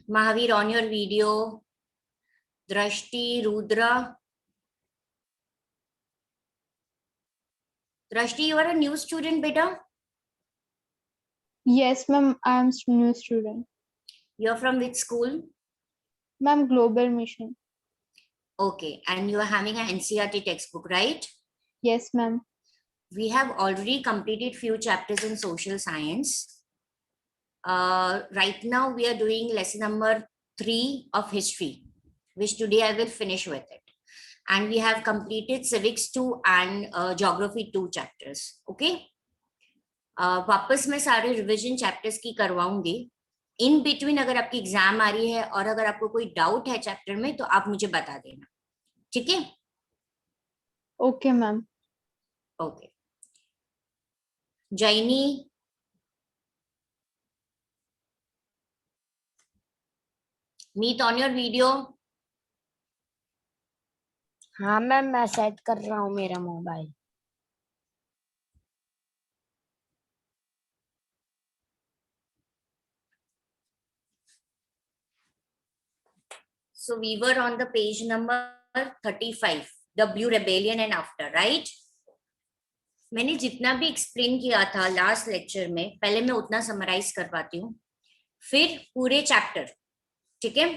Mahavir, on your video. Drashti, Rudra. Drashti, you are a new student, beta? Yes, ma'am. I am new student. You're from which school? Ma'am, Global Mission. Okay, and you are having an NCERT textbook, right? Yes, ma'am. We have already completed few chapters in social science. Right now we are doing lesson number 3 of history, which today I will finish with it. And we have completed civics 2 and geography 2 chapters. Okay. वापस मैं सारे revision chapters की करवाऊंगी. In between अगर आपकी exam आ रही है और अगर आपको कोई डाउट है चैप्टर में तो आप मुझे बता देना. ठीक है? Okay ma'am. Okay. Jainy, meet on your video. हाँ मैम, मैं सेट कर रहा हूँ मेरा mobile. So we were on the page number 35, W rebellion and after, right? मैंने जितना भी एक्सप्लेन किया था लास्ट लेक्चर में, पहले मैं उतना समराइज करवाती हूँ, फिर पूरे चैप्टर. ठीक है?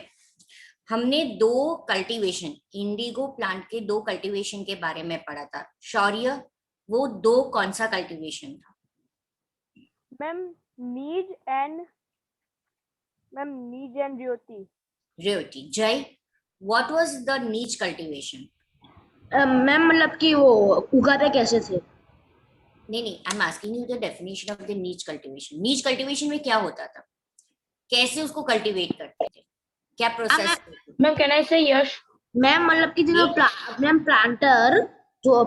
हमने 2 कल्टीवेशन, इंडिगो प्लांट के 2 कल्टीवेशन के बारे में पढ़ा था. शौर्य, वो 2 कौन सा कल्टीवेशन था? Ma'am nij and ryoti. Revati. Jai, what was the nij cultivation? Ma'am मतलब कि वो उगाते कैसे थे? नहीं, I am asking you the definition of the nij cultivation. Nij cultivation में क्या होता था? कैसे उसको कल्टीवेट करते थे? क्या प्रोसेस? मैम कैन आई से यश? मैम मतलब कि जो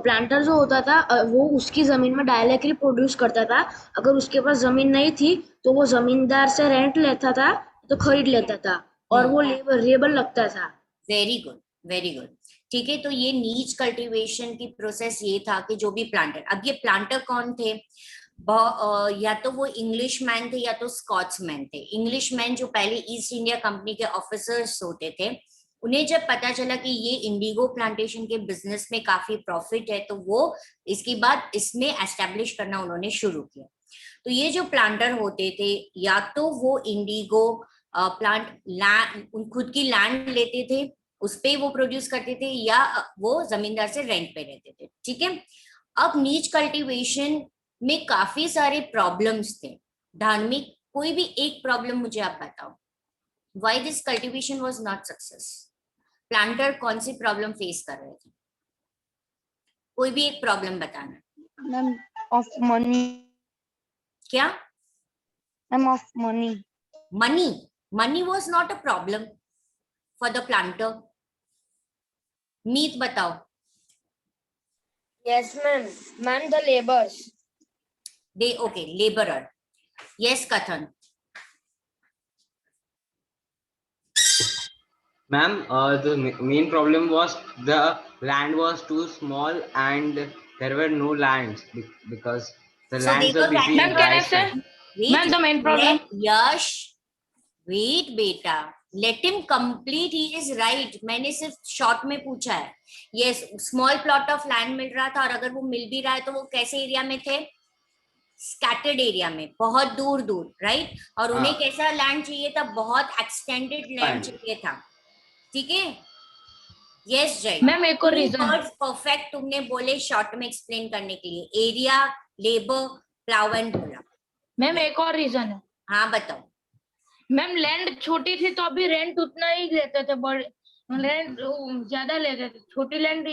प्लांटर जो होता था वो उसकी जमीन में डायरेक्टली प्रोड्यूस करता था. अगर उसके पास जमीन नहीं थी तो वो जमींदार से रेंट लेता था, तो खरीद लेता था और वो लेबर लगता था. Very good, very good. ठीक है, तो ये नीच कल्टीवेशन की प्रोसेस ये था कि जो भी प्लांटर, अब ये प्लांटर कौन थे? या तो वो इंग्लिश मैन थे या तो स्कॉट्स मैन थे. इंग्लिश मैन जो पहले ईस्ट इंडिया कंपनी के ऑफिसर्स होते थे, उन्हें जब पता चला कि ये इंडिगो प्लांटेशन के बिजनेस में काफी प्रॉफिट है, तो वो इसके बाद इसमें एस्टेब्लिश करना उन्होंने शुरू किया. तो ये जो प्लांटर होते थे, या तो वो इंडिगो प्लांट लैंड, खुद की लैंड लेते थे, उस पे वो प्रोड्यूस करते थे, या वो जमींदार से रेंट पे रहते थे. ठीक है? अब नीच कल्टीवेशन में काफी सारे प्रॉब्लम्स थे धार्मिक. कोई भी एक प्रॉब्लम मुझे आप बताओ, why this cultivation was not success. Planter कौन सी प्रॉब्लम फेस कर रहे थे? कोई भी एक प्रॉब्लम बताना. Ma'am of money. क्या? Ma'am of money. Money was not a problem for the planter. Meet बताओ. Yes ma'am the labours. They okay, labourer. Yes Kathan. Ma'am, the main problem was the land was too small and there were no lands because the So lands they were were busy in Ma'am, can I rice say? field. Ma'am, the main problem. Let Yash wait beta. Let him complete. He is right. मैंने सिर्फ short में पूछा है. Yes, small plot of land मिल रहा था, और अगर वो मिल भी रहा है तो वो कैसे एरिया में थे? स्कैटर्ड एरिया में, बहुत दूर दूर, राइट? और उन्हें कैसा लैंड चाहिए था? बहुत एक्सटेंडेड लैंड चाहिए था. ठीक है? यस जय. मैम एक और रीजन. वर्ड्स परफेक्ट तुमने बोले शॉर्ट में एक्सप्लेन करने के लिए. एरिया, लेबर, प्लाव एंड बोला. मैम एक और रीजन है. हाँ बताओ. मैम लैंड छोटी थी तो अभी रेंट उतना ही लेते थे, बड़े लैंड ज्यादा लेते थे. छोटी लैंड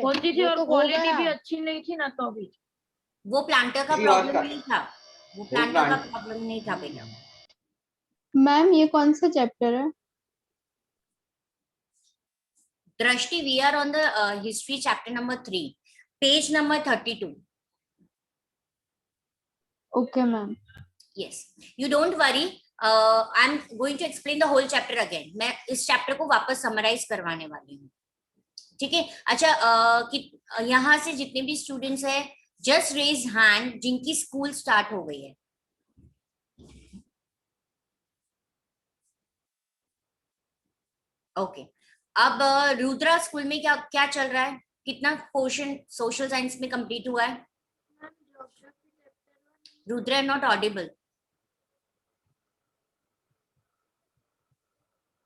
होती थी और क्वालिटी भी अच्छी नहीं थी ना, तो अभी वो प्लांटर का प्रॉब्लम नहीं था. वो प्लांटर का प्रॉब्लम नहीं था बेटा. मैम ये कौन सा चैप्टर है? Drishti, we are on the history chapter number 3, page number 32. Okay ma'am. yes, you don't worry. I'm going to explain the whole chapter again. मैं इस चैप्टर को वापस समराइज करवाने वाली हूँ. ठीक है? अच्छा, यहाँ से जितने भी स्टूडेंट्स हैं, जस्ट रेज हैंड जिनकी स्कूल स्टार्ट हो गई है. ओके, अब रुद्रा स्कूल में क्या क्या चल रहा है? कितना पोर्शन सोशल साइंस में कंप्लीट हुआ है? Rudra not audible,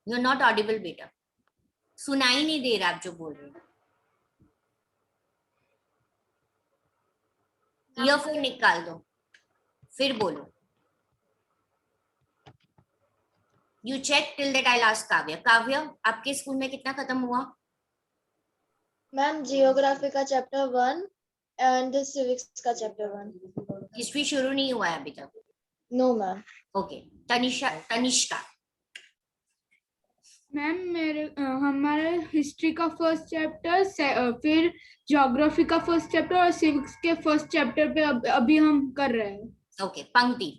you are not audible बेटा, सुनाई नहीं दे रहा आप जो बोल रहे हो। ईयरफोन निकाल दो फिर बोलो। You check till that I last Kavya. Kavya, आपके स्कूल में कितना खत्म हुआ? मैम जियोग्राफी का चैप्टर 1 एंड सिविक्स का चैप्टर 1। हिस्ट्री शुरू नहीं हुआ है अभी तक? No ma'am. Okay, Tanishka. Ma'am हमारे हिस्ट्री का फर्स्ट चैप्टर, फिर ज्योग्राफी का फर्स्ट चैप्टर और सिविक्स के फर्स्ट चैप्टर पे अभी हम कर रहे हैं। ओके, पंक्ति।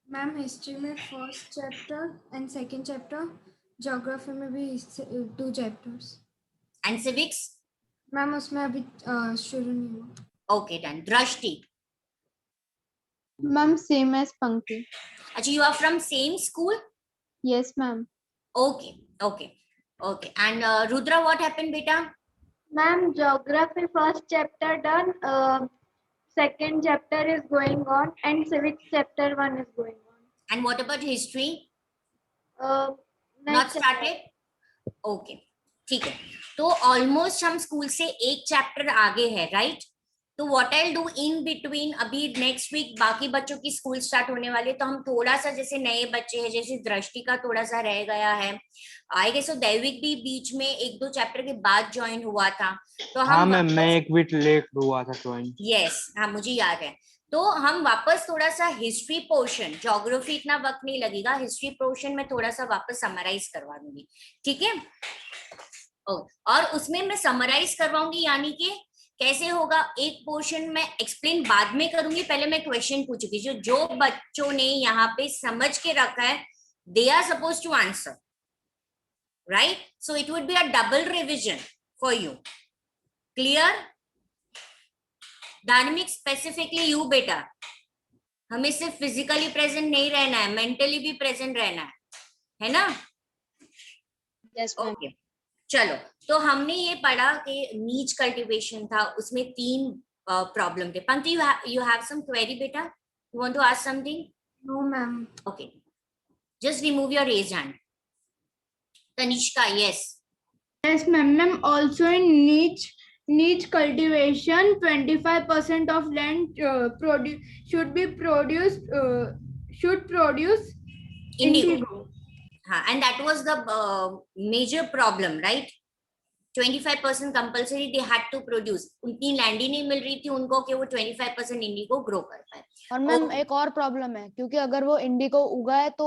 मैम हिस्ट्री में first chapter and second chapter, geography में भी 2 चैप्टर्स। And civics? मैम उसमें अभी शुरू नहीं हुआ। Okay done. Drishti. Ma'am same as Pankti. अच्छा, you are from same school? Yes ma'am. Okay okay okay. And Rudra, what happened बेटा? Ma'am geography first chapter done, second chapter is going on and civics chapter 1 is going on. And what about history? Next Not started? Okay, ठीक है। तो almost हम school से एक chapter आगे है, right? तो what I do in between, अभी नेक्स्ट वीक बाकी बच्चों की स्कूल स्टार्ट होने वाले, तो हम थोड़ा सा, जैसे नए बच्चे हैं, जैसे दृष्टि का थोड़ा सा रह गया है, आई गेस दैविक भी बीच में 1-2 चैप्टर के बाद ज्वाइन हुआ था, तो हम हाँ मैम, मैं एक वीक लेट हुआ था ज्वाइन। यस, हाँ मुझे याद है। तो हम वापस थोड़ा सा हिस्ट्री पोर्शन, ज्योग्राफी इतना वक्त नहीं लगेगा, हिस्ट्री पोर्शन में थोड़ा सा वापस समराइज करवा दूंगी, ठीक है? और उसमें मैं समराइज करवाऊंगी, यानी कि कैसे होगा, एक पोर्शन में एक्सप्लेन बाद में करूंगी, पहले मैं क्वेश्चन पूछूंगी, जो बच्चों ने यहाँ पे समझ के रखा है, they are suppose to answer, right? So it would be a double revision for you. Clear? Dharmik, specifically you बेटा, हमें सिर्फ फिजिकली प्रेजेंट नहीं रहना है, मेंटली भी प्रेजेंट रहना है ना? Yes ma'am. ओके, चलो। तो हमने ये पढ़ा कि नीच कल्टीवेशन था, उसमें 3 प्रॉब्लम थे। Pankti, you have some query बेटा? You want to ask something? No ma'am. Okay, just remove your raise hand. Tanishka, yes. Yes ma'am. Ma'am, also in niche cultivation 25% of land should produce indigo. हाँ, and that was the major problem, right? 25% compulsory they had to produce. उतनी land ही नहीं मिल रही थी उनको कि वो 25% इंडिगो ग्रो कर पाए। और मैम Okay. एक और प्रॉब्लम है, क्योंकि अगर वो इंडिगो उगाए तो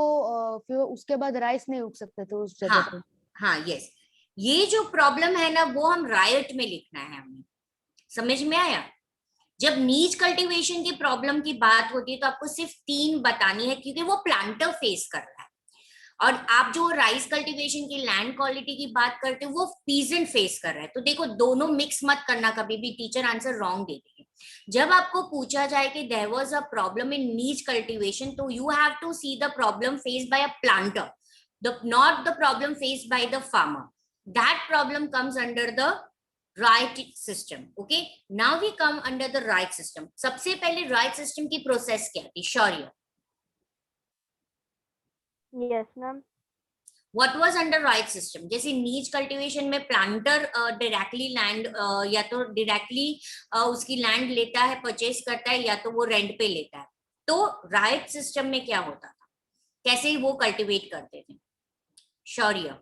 फिर उसके बाद राइस नहीं उग सकते थे उस जगह पे। हाँ यस, ये जो प्रॉब्लम है ना, वो हम राइट में लिखना है हमें, समझ में आया? जब नीच कल्टीवेशन की प्रॉब्लम की बात होती है तो आपको सिर्फ 3 बतानी है, क्योंकि वो प्लांटर फेस कर रहा है, और आप जो राइस कल्टीवेशन की लैंड क्वालिटी की बात करते हो वो पीजेंट फेस कर रहा है। तो देखो, दोनों मिक्स मत करना, कभी भी टीचर आंसर रॉन्ग दे देंगे। जब आपको पूछा जाए कि there was a problem in नीच कल्टीवेशन, तो you have to see the problem faced by a planter, not the problem faced by the farmer. That problem comes under the right system. Okay, now we come under the right system. सबसे पहले right system की process क्या थी? शौर्य, Yes ma'am. what was under right system? जैसे नीच cultivation में planter directly land या तो डायरेक्टली उसकी लैंड लेता है, परचेज करता है, या तो वो रेंट पे लेता है। तो राइट सिस्टम में क्या होता था, कैसे वो कल्टीवेट करते थे? शौर्य,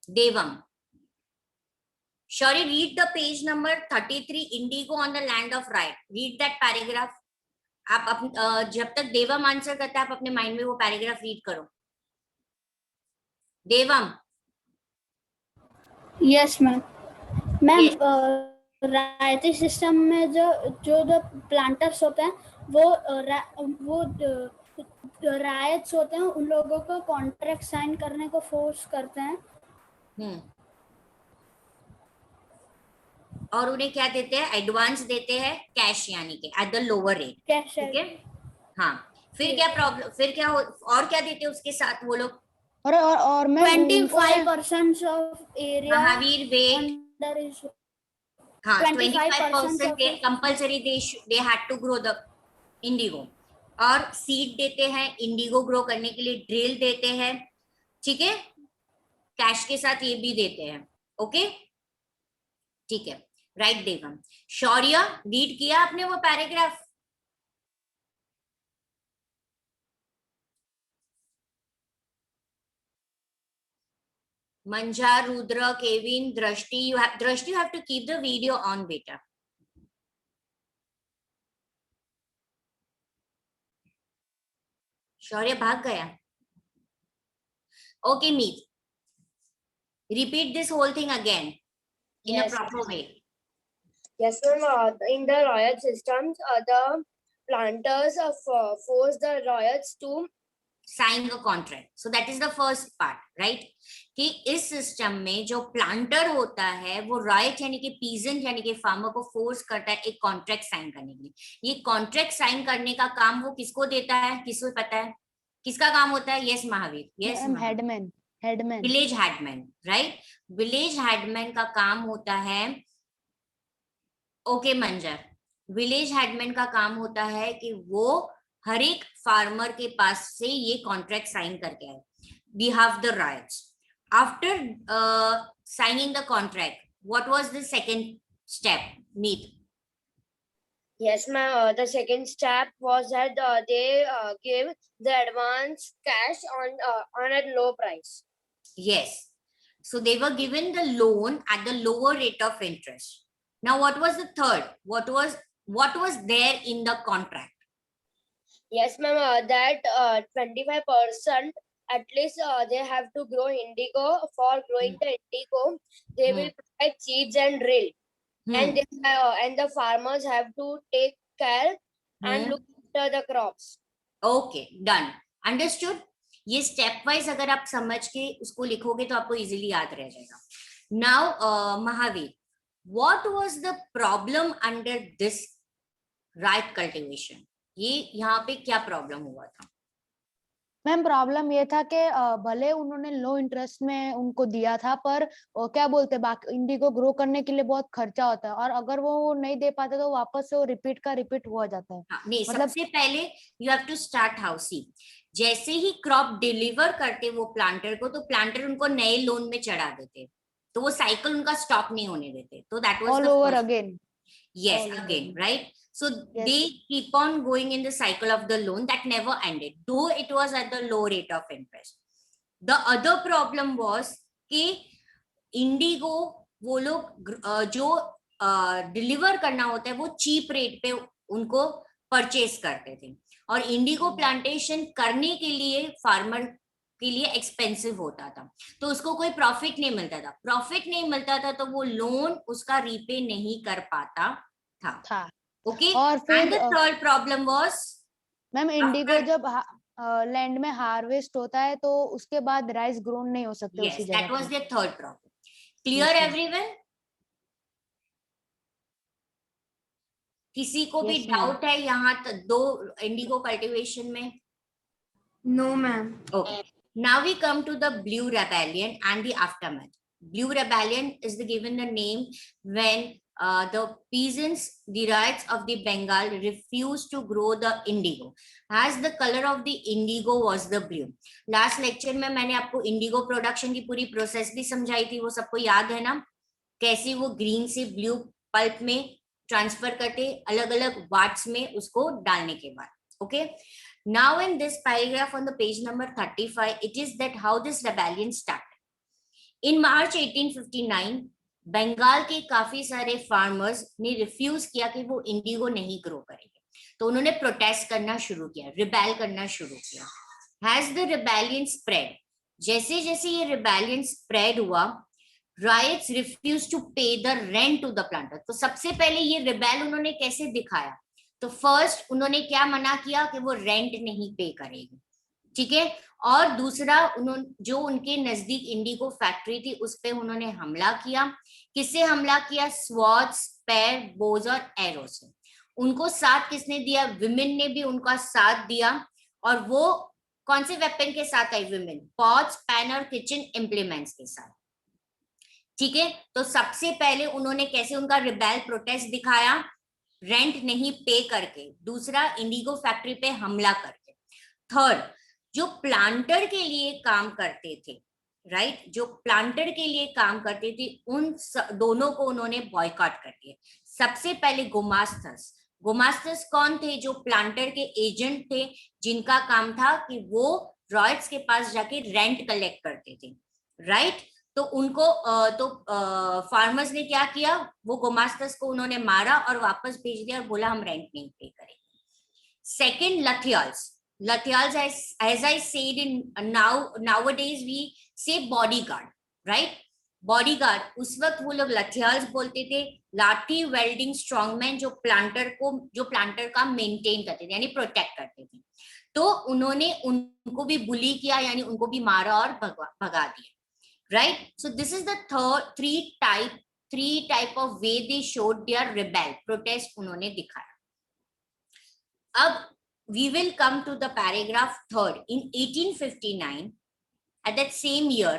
देवम, Shall read the page number 33, indigo on the land of right. Read that paragraph. आप जब तक देवम आंसर करता है, आप अपने माइंड में वो पैराग्राफ रीड करो। Devam. Yes ma'am. Ma'am, raiyati system में जो प्लांटर्स होते हैं वो रायट्स होते हैं, उन लोगों को कॉन्ट्रैक्ट साइन करने को फोर्स करते हैं। और उन्हें क्या देते हैं, एडवांस देते हैं, कैश यानी कि at the lower rate, cash ठीक है। हाँ, फिर क्या प्रॉब्लम, फिर क्या और क्या देते हैं उसके साथ वो लोग? और मैं 25% ऑफ एरिया महावीर वेट, अंडर इज हाँ 25% 25% compulsory they had to grow the indigo. और सीड देते हैं इंडिगो ग्रो करने के लिए, ड्रिल देते हैं, ठीक है, कैश के साथ ये भी देते हैं। ओके, ठीक है, राइट देवम। शौर्य, रीड किया आपने वो paragraph? Manja, Rudra, Kevin, Drishti, you have to keep the video on बेटा। शौर्य भाग गया। Okay Meet, repeat this whole thing again in a proper way. Yes, ma'am. In the riot systems, the planters force the riots to sign a contract. So that is the first part, right? कि इस system में जो planter होता है वो right यानी कि peasant यानी कि फार्मर को फोर्स करता है एक कॉन्ट्रैक्ट साइन करने के लिए। ये कॉन्ट्रैक्ट साइन करने का काम वो किसको देता है, किसको पता है किसका काम होता है? Yes Mahavir, yes headman, village headman, right. Village headman का काम होता है, ओके मंजर, विलेज हेडमैन का काम होता है कि वो हर एक फार्मर के पास से ये कॉन्ट्रैक्ट साइन करके आए। We have the rights. After signing the contract, what was the second step, Meet? Yes, ma'am. The second step was that they gave the advance cash on a low price. Yes. So they were given the loan at the lower rate of interest. Now, what was the third? What was there in the contract? Yes, ma'am. That 25% at least they have to grow indigo. For growing the indigo, they will provide seeds and drill, and the farmers have to take care and look after the crops. Okay, done. Understood? ये step wise अगर आप समझ के उसको लिखोगे तो आपको easily याद रह जाएगा। Now Mahavir, what was the problem under this right cultivation? ये यहाँ पे क्या प्रॉब्लम हुआ था? मैम प्रॉब्लम ये था कि भले उन्होंने लो इंटरेस्ट में उनको दिया था, पर क्या बोलते हैं, बाकी इंडिगो ग्रो करने के लिए बहुत खर्चा होता है, और अगर वो नहीं दे पाते तो वापस से वो रिपीट का रिपीट हो जाता है। नहीं, सबसे पहले you have to start housing. जैसे ही क्रॉप डिलीवर करते वो प्लांटर को, तो प्लांटर उनको नए लोन में चढ़ा देते, तो वो साइकिल उनका स्टॉप नहीं होने देते। तो that was all over again. Yes, again, right? So they keep on going in the cycle of the loan that never ended, though it was at the low rate of interest. The other problem was कि Indigo वो लोग जो deliver करना होता है वो cheap rate पे उनको परचेज करते थे, और इंडिगो प्लांटेशन करने के लिए फार्मर के लिए एक्सपेंसिव होता था, तो उसको कोई प्रॉफिट नहीं मिलता था। प्रॉफिट नहीं मिलता था तो वो लोन उसका रीपे नहीं कर पाता था। ओके, और फिर third problem was ma'am Indigo जब लैंड में हार्वेस्ट होता है तो उसके बाद राइस ग्रोन नहीं हो सकते उसी जगह। That was the third problem. Clear everyone? किसी को भी डाउट है यहाँ तक दो इंडिगो कल्टीवेशन में? No ma'am. Okay, now we come to the Blue Rebellion and the aftermath. Blue Rebellion is given the name when the peasants, the riots of the Bengal, refused to grow the indigo, as the color of the indigo was the blue. Last lecture में मैंने आपको indigo production की पूरी process भी समझाई थी, वो सबको याद है ना? कैसे वो green से blue pulp में transfer करते अलग अलग वाट्स में उसको डालने के बाद। Okay. Now in this paragraph on the page number 35, it is that how this rebellion started. In March 1859, Bengal के काफी सारे फार्मर्स ने रिफ्यूज किया कि वो इंडिगो नहीं ग्रो करेंगे, तो उन्होंने प्रोटेस्ट करना शुरू किया, रिबेल करना शुरू किया। Has the rebellion spread? जैसे जैसे ये रिबेलियन स्प्रेड हुआ, riots refused to pay the rent to the planter. तो सबसे पहले ये रिबेल उन्होंने कैसे दिखाया? तो फर्स्ट उन्होंने क्या मना किया कि वो रेंट नहीं पे करेगी, ठीक है। और दूसरा उन्होंने जो उनके नजदीक इंडिगो फैक्ट्री थी उस पे उन्होंने हमला किया। किससे हमला किया? स्वॉर्ड्स, स्पेयर, बोज और एरो से। उनको साथ किसने दिया? विमेन ने भी उनका साथ दिया। और वो कौन से वेपन के साथ आई विमेन? पॉट्स, पैन और किचन इम्प्लीमेंट्स के साथ। ठीक है, तो सबसे पहले उन्होंने कैसे उनका रिबेल प्रोटेस्ट दिखाया? रेंट नहीं पे करके। दूसरा, इंडिगो फैक्ट्री पे हमला करके। थर्ड, जो प्लांटर के लिए काम करते थे, राइट, जो प्लांटर के लिए काम करते थे उन दोनों को उन्होंने बॉयकॉट कर दिया। सबसे पहले गुमास्तस। गुमास्तस कौन थे? जो प्लांटर के एजेंट थे, जिनका काम था कि वो रॉयट्स के पास जाके रेंट कलेक्ट करते थे, राइट। तो उनको फार्मर्स ने क्या किया? वो गुमास्तस को उन्होंने मारा और वापस भेज दिया और बोला हम रेंट नहीं पे करेंगे। Second, लथियाल्स। Lathials, as I said, in nowadays we say bodyguard, right? Bodyguard, उस वक्त वो लोग लथियाल्स बोलते थे। लाठी वेल्डिंग स्ट्रॉन्गमैन, जो प्लांटर का मेंटेन करते थे यानी प्रोटेक्ट करते थे। तो उन्होंने उनको भी बुली किया, यानी उनको भी मारा और भगा दिया, right. So this is the three type of way they showed their rebel protest, उन्होंने दिखाया। अब we will come to the paragraph 3rd. In 1859, at that same year,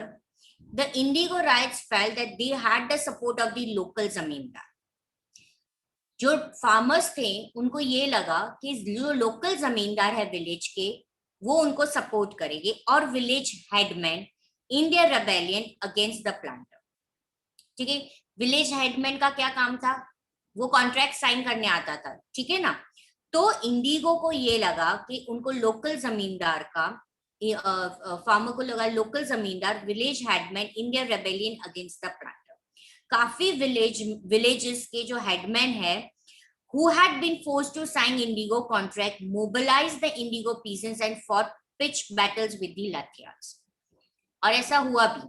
the Indigo riots felt that they had the support of the local zamindar. जो farmers थे उनको ये लगा कि जो लोकल जमींदार है विलेज के, वो उनको सपोर्ट करेंगे, और village headman in their rebellion against the planter. ठीक है, विलेज हेडमैन का क्या काम था? वो कॉन्ट्रैक्ट साइन करने आता था, ठीक है ना। तो इंडिगो को ये लगा कि उनको लोकल जमींदार का, फार्मर को लगा लोकल जमींदार village headman in their rebellion against the planter. काफी विलेजेस के जो हेडमैन है who had been forced to sign indigo contract mobilized the indigo peasants and fought pitched battles with the Lathials। और ऐसा हुआ भी।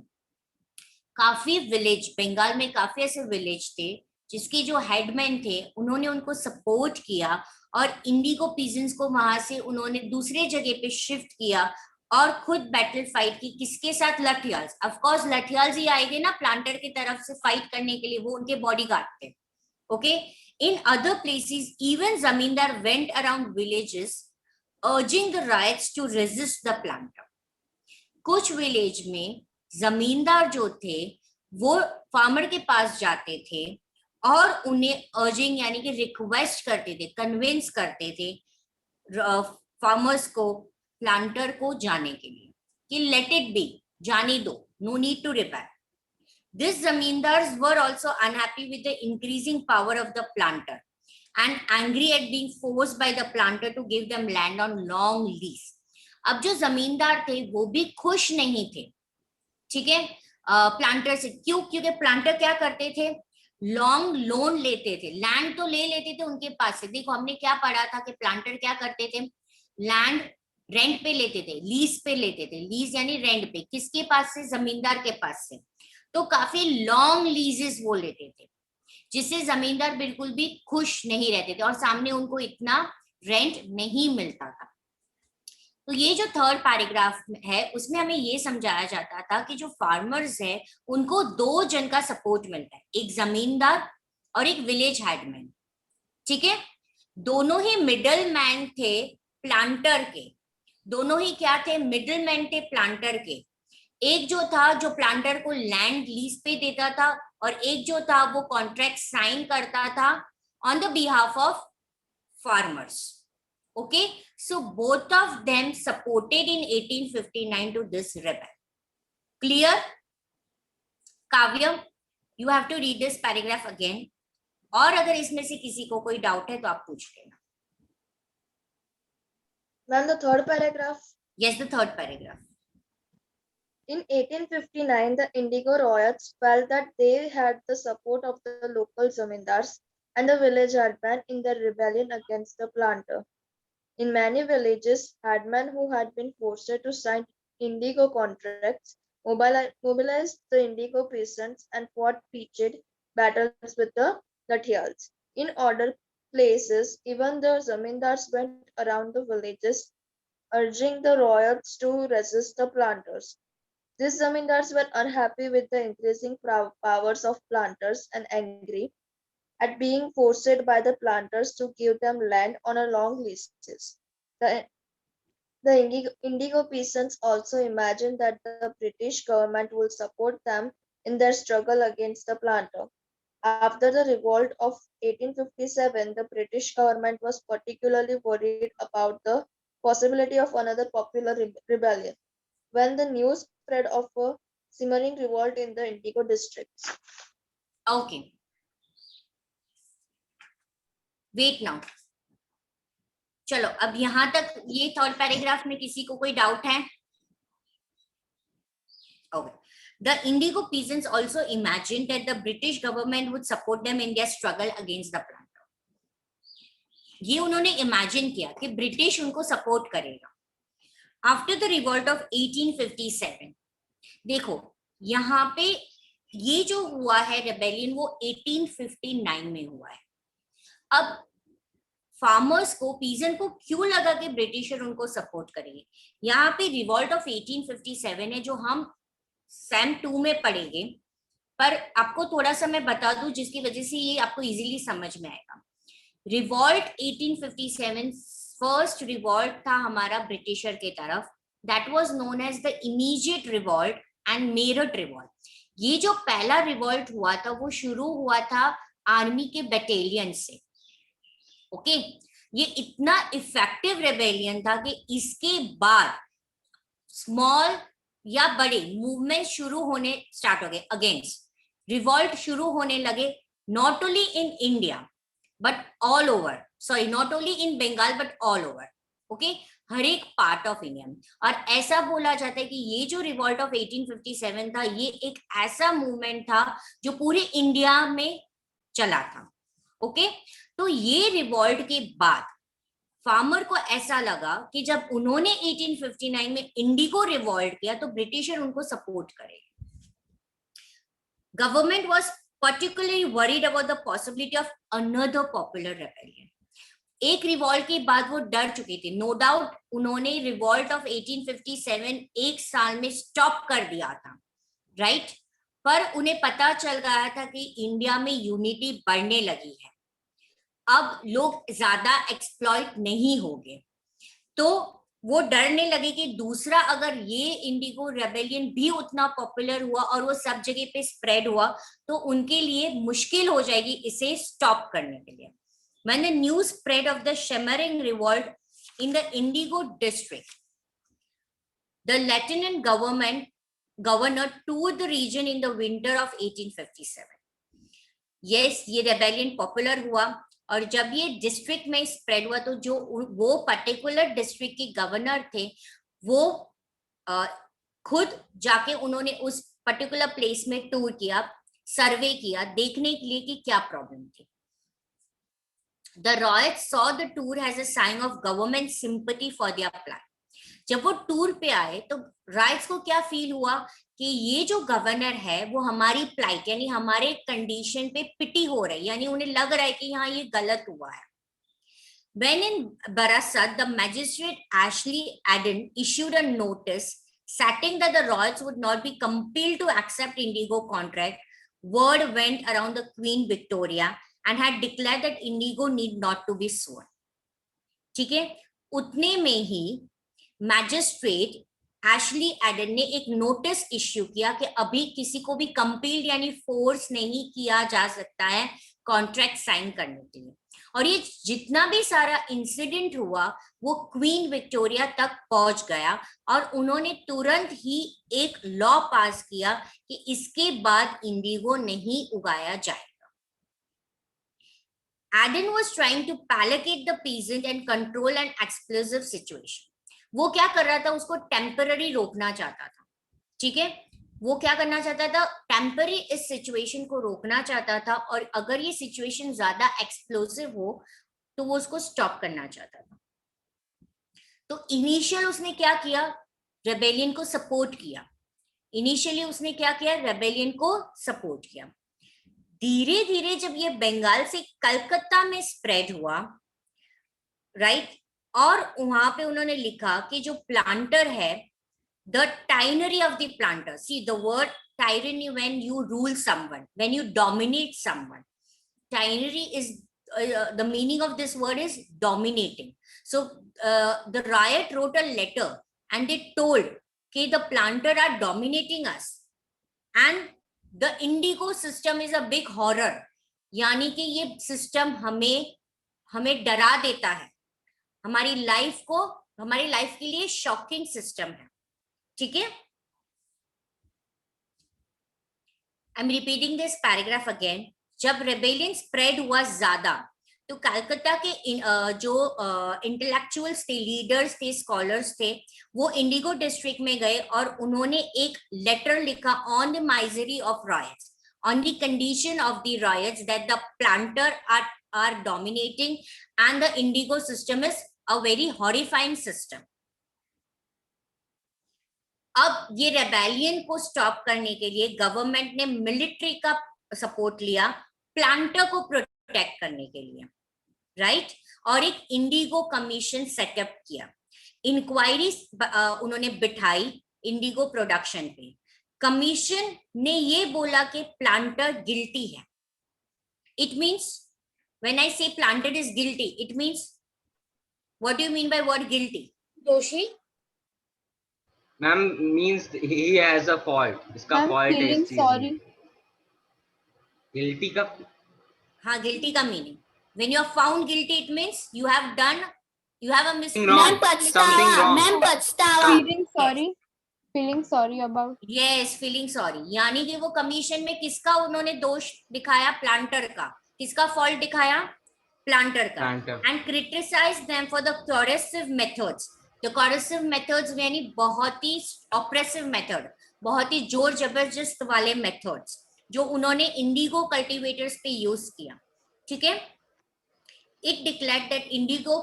काफी विलेज, बंगाल में काफी ऐसे विलेज थे जिसके जो हेडमैन थे उन्होंने उनको सपोर्ट किया, और इंडिगो पीजेंट्स को वहां से उन्होंने दूसरे जगह पे शिफ्ट किया और खुद बैटल फाइट की। किसके साथ? लठियाल्स। ऑफ कोर्स लठियाल्स ही आएंगे ना प्लांटर की तरफ से फाइट करने के लिए, वो उनके बॉडीगार्ड थे। Okay, in other places even zamindar went around villages urging the rights to resist the planter. कुछ विलेज में जमींदार जो थे वो फार्मर के पास जाते थे और उन्हें अर्जिंग यानी कि रिक्वेस्ट करते थे, कन्विंस करते थे फार्मर्स को, प्लांटर को जाने के लिए कि लेट इट बी, जाने दो, no need to repair. These zamindars were also unhappy with the increasing power of the planter and angry at being forced by the planter to give them land on long lease। अब जो जमींदार थे वो भी खुश नहीं थे, ठीक है, प्लांटर से। क्यों? क्योंकि प्लांटर क्या करते थे? लॉन्ग लोन लेते थे, लैंड तो ले लेते थे उनके पास से। देखो हमने क्या पढ़ा था कि प्लांटर क्या करते थे? लैंड रेंट पे लेते थे, लीज पे लेते थे। लीज यानी रेंट पे, किसके पास से? जमींदार के पास से। तो काफी लॉन्ग लीजेस वो लेते थे, जिससे जमींदार बिल्कुल भी खुश नहीं रहते थे और सामने उनको इतना रेंट नहीं मिलता था। तो ये जो थर्ड पैराग्राफ है उसमें हमें ये समझाया जाता था कि जो फार्मर्स है उनको दो जन का सपोर्ट मिलता है, एक जमींदार और एक विलेज हेडमैन। ठीक है, दोनों ही मिडल मैन थे प्लांटर के, दोनों ही क्या थे? मिडल मैन थे प्लांटर के। एक जो था जो प्लांटर को लैंड लीज पे देता था, और एक जो था वो कॉन्ट्रैक्ट साइन करता था on the behalf of farmers. Okay, so both of them supported in 1859 to this rebel. Clear? Kavya, you have to read this paragraph again, और अगर इसमें से किसी को कोई डाउट है तो आप पूछ लेना। Ma'am, the third paragraph? Yes, the third paragraph. In 1859, the Indigo Riots felt that they had the support of the local zamindars and the village headman in their rebellion against the planter. In many villages, headmen who had been forced to sign indigo contracts mobilized the indigo peasants and fought pitched battles with the Lathials. In other places, even the zamindars went around the villages urging the riots to resist the planters. These zamindars were unhappy with the increasing powers of planters and angry at being forced by the planters to give them land on a long leases. The Indigo peasants also imagined that the British government would support them in their struggle against the planter. After the revolt of 1857, the British government was particularly worried about the possibility of another popular rebellion when the news spread of a simmering revolt in the Indigo districts. Okay. Wait now. चलो अब यहां तक ये third paragraph में किसी को कोई doubt है? Okay. The Indigo peasants also imagined that the British government would support them in their struggle against the planter. ये उन्होंने इमेजिन किया कि ब्रिटिश उनको सपोर्ट करेगा. After the revolt of 1857, देखो यहाँ पे ये जो हुआ है रेबेलियन वो 1859 में हुआ है. अब फार्मर्स को पीजन को क्यों लगा कि ब्रिटिशर उनको सपोर्ट करेंगे? यहाँ पे रिवॉल्ट ऑफ 1857 है जो हम सैम 2 में पढ़ेंगे, पर आपको थोड़ा सा मैं बता दूं जिसकी वजह से ये आपको इजीली समझ में आएगा. रिवॉल्ट 1857 फर्स्ट रिवॉल्ट था हमारा ब्रिटिशर के तरफ. That was known as the immediate revolt and Meerut revolt. ये जो पहला रिवॉल्ट हुआ था वो शुरू हुआ था आर्मी के बटालियन से. ओके ये इतना इफेक्टिव रेबेलियन था कि इसके बाद स्मॉल या बड़े मूवमेंट शुरू होने स्टार्ट हो गए अगेंस्ट. रिवॉल्ट शुरू होने लगे not only in India but all over, sorry not only in Bengal but all over. Okay हर एक पार्ट ऑफ इंडिया. और ऐसा बोला जाता है कि ये जो रिवॉल्ट ऑफ 1857 था ये एक ऐसा मूवमेंट था जो पूरे इंडिया में चला था. ओके तो ये रिवॉल्ट के बाद फार्मर को ऐसा लगा कि जब उन्होंने 1859 में इंडिगो रिवॉल्ट किया तो ब्रिटिशर उनको सपोर्ट करेगा. Government was particularly worried about the possibility of another popular rebellion. एक रिवॉल्ट के बाद वो डर चुके थे. नो डाउट उन्होंने रिवॉल्ट ऑफ 1857 एक साल में स्टॉप कर दिया था, राइट? पर उन्हें पता चल गया था कि इंडिया में यूनिटी बढ़ने लगी है, अब लोग ज्यादा एक्सप्लॉइट नहीं होंगे. तो वो डरने लगे कि दूसरा अगर ये इंडिगो रेबेलियन भी उतना पॉपुलर हुआ और वो सब जगह पे स्प्रेड हुआ तो उनके लिए मुश्किल हो जाएगी इसे स्टॉप करने के लिए. When the news spread of the shimmering revolt in the Indigo district, the lieutenant governor toured the region in the winter of 1857. Yes, ये रेबेलियन पॉपुलर हुआ और जब ये डिस्ट्रिक्ट में स्प्रेड हुआ तो जो वो पर्टिकुलर डिस्ट्रिक्ट के गवर्नर थे वो खुद जाके उन्होंने उस पर्टिकुलर प्लेस में टूर किया, सर्वे किया, देखने के लिए कि क्या प्रॉब्लम थी. The riots saw the tour as a sign of government sympathy for their plan. जब वो टूर पे आए तो राइट्स को क्या फील हुआ कि ये जो गवर्नर है वो हमारी प्लाइट यानी हमारे कंडीशन पे पिटी हो रही, यानी उन्हें लग रहा है कि यहाँ ये गलत हुआ है. When in Barasat, the magistrate Ashley Aden issued a notice stating that the royals would not be compelled to accept Indigo contract. Word went around the Queen Victoria and had declared that Indigo need not to be sworn. ठीक है, उतने में ही magistrate Ashley Aiden ने एक notice issue किया कि अभी किसी को भी कंपेल्ड यानी फोर्स नहीं किया जा सकता है कॉन्ट्रैक्ट साइन करने के लिए. और ये जितना भी सारा इंसिडेंट हुआ वो क्वीन विक्टोरिया तक पहुंच गया और उन्होंने तुरंत ही एक लॉ पास किया कि इसके बाद इंडिगो नहीं उगाया जाएगा. Aden was trying to placate the peasant and control an explosive situation. वो क्या कर रहा था, उसको टेम्पररी रोकना चाहता था. ठीक है, वो क्या करना चाहता था, टेम्पररी इस सिचुएशन को रोकना चाहता था और अगर ये सिचुएशन ज्यादा एक्सप्लोसिव हो तो वो उसको स्टॉप करना चाहता था. तो इनिशियल उसने क्या किया, रेबेलियन को सपोर्ट किया. इनिशियली उसने क्या किया, रेबेलियन को सपोर्ट किया. धीरे धीरे जब ये बंगाल से कलकत्ता में स्प्रेड हुआ, राइट, और वहां पे उन्होंने लिखा कि जो प्लांटर है, the tyranny of the planter. See the word tyranny, when you rule someone, when you dominate someone. Tyranny is the meaning of this word is dominating. So the riot wrote a letter and they told okay, the planter are dominating us and the indigo system is a big horror. यानी कि ये system हमें डरा देता है, हमारी life के लिए शॉकिंग सिस्टम है. ठीक है, I am repeating this paragraph again. जब रेबेलियन स्प्रेड हुआ ज्यादा तो कलकत्ता के जो इंटेलेक्चुअल्स थे, लीडर्स थे, स्कॉलर्स थे, वो इंडिगो डिस्ट्रिक्ट में गए और उन्होंने एक लेटर लिखा on the misery of riots, on the condition of the riots that the planter are dominating and the indigo system is a very horrifying system. अब ये रेबेलियन को स्टॉप करने के लिए गवर्नमेंट ने मिलिट्री का सपोर्ट लिया प्लांटर को प्रोटेक्ट करने के लिए, राइट? और एक इंडिगो कमीशन सेटअप किया, इंक्वायरी उन्होंने बिठाई इंडिगो प्रोडक्शन पे. कमीशन ने ये बोला कि प्लांटर गिल्टी है. It means when I say planter is guilty, it means what do you mean by word guilty? दोषी ma'am means he has a fault, इसका फॉल्ट है इस चीज में. गिल्टी का, हाँ, गिल्टी का meaning when you are found guilty it means you have a mistake. Ma'am पछतावा. Feeling sorry about. Yes, feeling sorry. यानी कि वो कमीशन में किसका उन्होंने दोष दिखाया? प्लांटर का. किसका फॉल्ट दिखाया? प्लांटर का. And criticise them for the coercive methods. The coercive methods यानी बहुत ही ऑप्रेसिव मेथड, बहुत ही जोर जबरदस्त वाले मेथड्स जो उन्होंने इंडिगो कल्टीवेटर्स पे यूज किया. ठीक है. It declared that indigo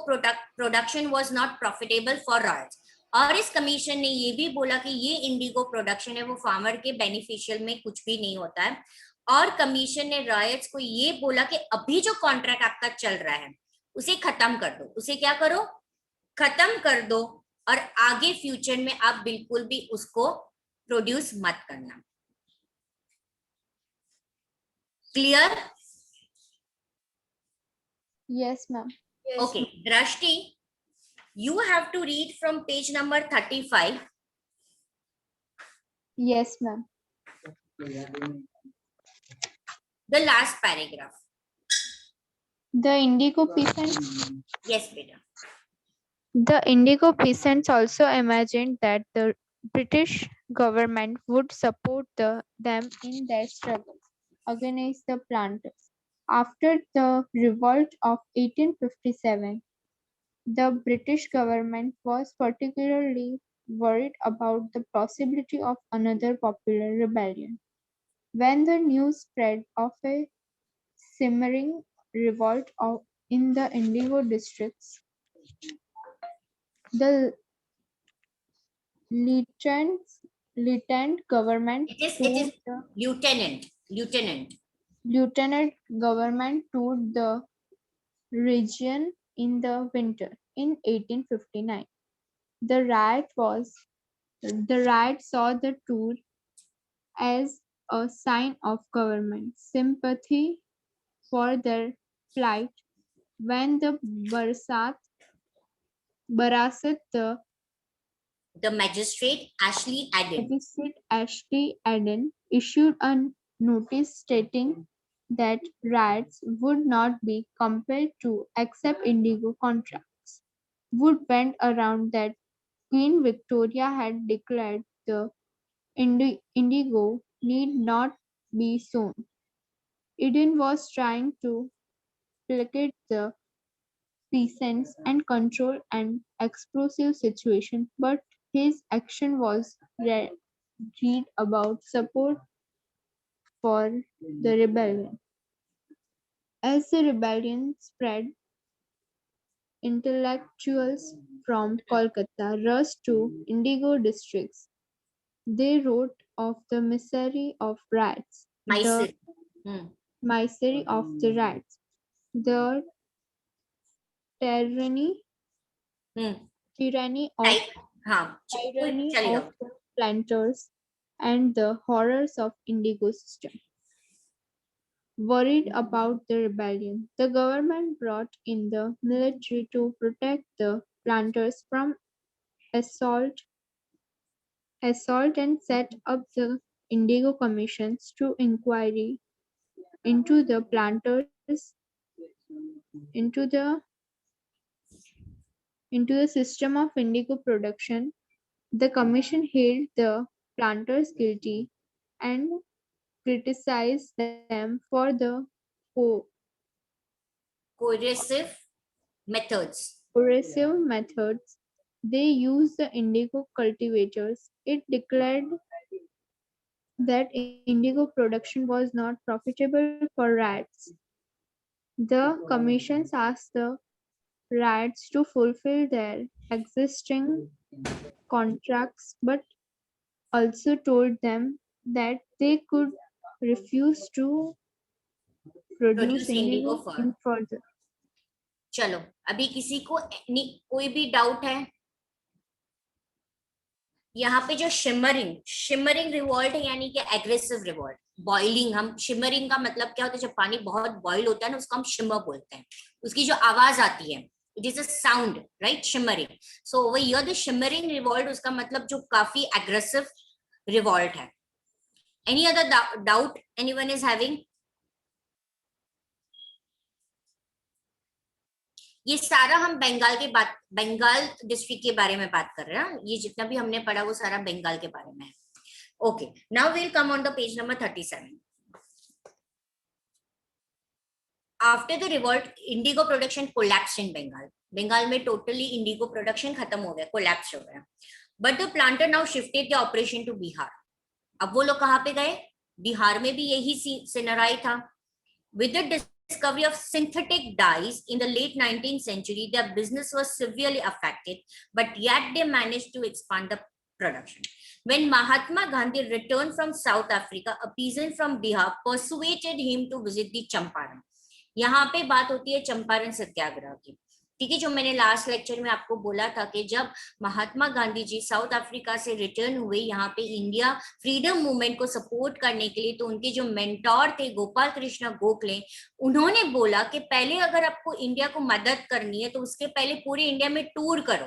production was not profitable for riots. और इस कमीशन ने ये भी बोला कि ये इंडिगो प्रोडक्शन है वो फार्मर के बेनिफिशियल में कुछ भी नहीं होता है. और कमीशन ने रॉयट्स को ये बोला कि अभी जो कॉन्ट्रैक्ट आपका चल रहा है उसे खत्म कर दो. उसे क्या करो? खत्म कर दो. और आगे फ्यूचर में आप बिल्कुल भी उसको प्रोड्यूस मत करना. Clear? Yes, ma'am. Okay, Drashti, you have to read from page number 35. Yes, ma'am. The last paragraph. The indigo peasants. Yes, beta. The indigo peasants also imagined that the British government would support them in their struggle against the planters. After the revolt of 1857, the British government was particularly worried about the possibility of another popular rebellion. When the news spread of a simmering revolt in the indigo districts, the lieutenant government lieutenant government toured the region in the winter in 1859. The riot saw the tour as a sign of government sympathy for their plight. When the Barasat, the magistrate Ashley Aden issued a notice stating that riots would not be compelled to accept indigo contracts. Wood went around that Queen Victoria had declared the indigo need not be sown. Eden was trying to placate the peasants and control an explosive situation, but his action was read about support for the rebellion. As the rebellion spread, intellectuals from Kolkata rushed to indigo districts. They wrote of the misery of riots, misery of the riots, the tyranny tyranny of हाँ tyranny चलेगा. of the planters and the horrors of indigo system. Worried about the rebellion, the government brought in the military to protect the planters from assault and set up the Indigo Commissions to inquiry into the planters into the system of indigo production. The commission held the planters guilty and criticized them for the coercive methods they used the indigo cultivators. It declared that indigo production was not profitable for rats. The commissions asked the rats to fulfill their existing contracts but also told them that they could refuse to produce indigo in further. चलो अभी किसी को कोई भी doubt है? यहाँ पे जो शिमरिंग रिवॉल्ट है यानी कि एग्रेसिव रिवॉल्ट. बॉइलिंग, हम शिमरिंग का मतलब क्या होता है, जब पानी बहुत बॉइल होता है ना उसको हम शिमर बोलते हैं. उसकी जो आवाज आती है it is a sound, right, shimmering. So over here the shimmering revolt, उसका मतलब जो काफी एग्रेसिव रिवॉल्ट है. Any other doubt anyone is having? ये सारा हम बंगाल डिस्ट्रिक्ट के बारे में बात कर रहे हैं. ये जितना भी हमने पढ़ा वो सारा बंगाल के बारे में है. Okay, now we will come on the page number 37. After the revolt indigo production collapsed in Bengal में टोटली इंडिगो प्रोडक्शन खत्म हो गया, कोलैप्स हो गया. But the planter now shifted the operation to Bihar. अब वो लोग कहाँ पे गए? बिहार में भी यही सिनेरियो था. With the discovery of synthetic dyes in the late 19th century, their business was severely affected, but yet they managed to expand the production. When Mahatma Gandhi returned from South Africa, a peasant from Bihar persuaded him to visit the Champaran. यहाँ पे बात होती है चंपारण सत्याग्रह की. ठीक है, जो मैंने लास्ट लेक्चर में आपको बोला था कि जब महात्मा गांधी जी साउथ अफ्रीका से रिटर्न हुए यहाँ पे इंडिया फ्रीडम मूवमेंट को सपोर्ट करने के लिए, तो उनके जो मेंटोर थे गोपाल कृष्ण गोखले, उन्होंने बोला कि पहले अगर आपको इंडिया को मदद करनी है तो उसके पहले पूरे इंडिया में टूर करो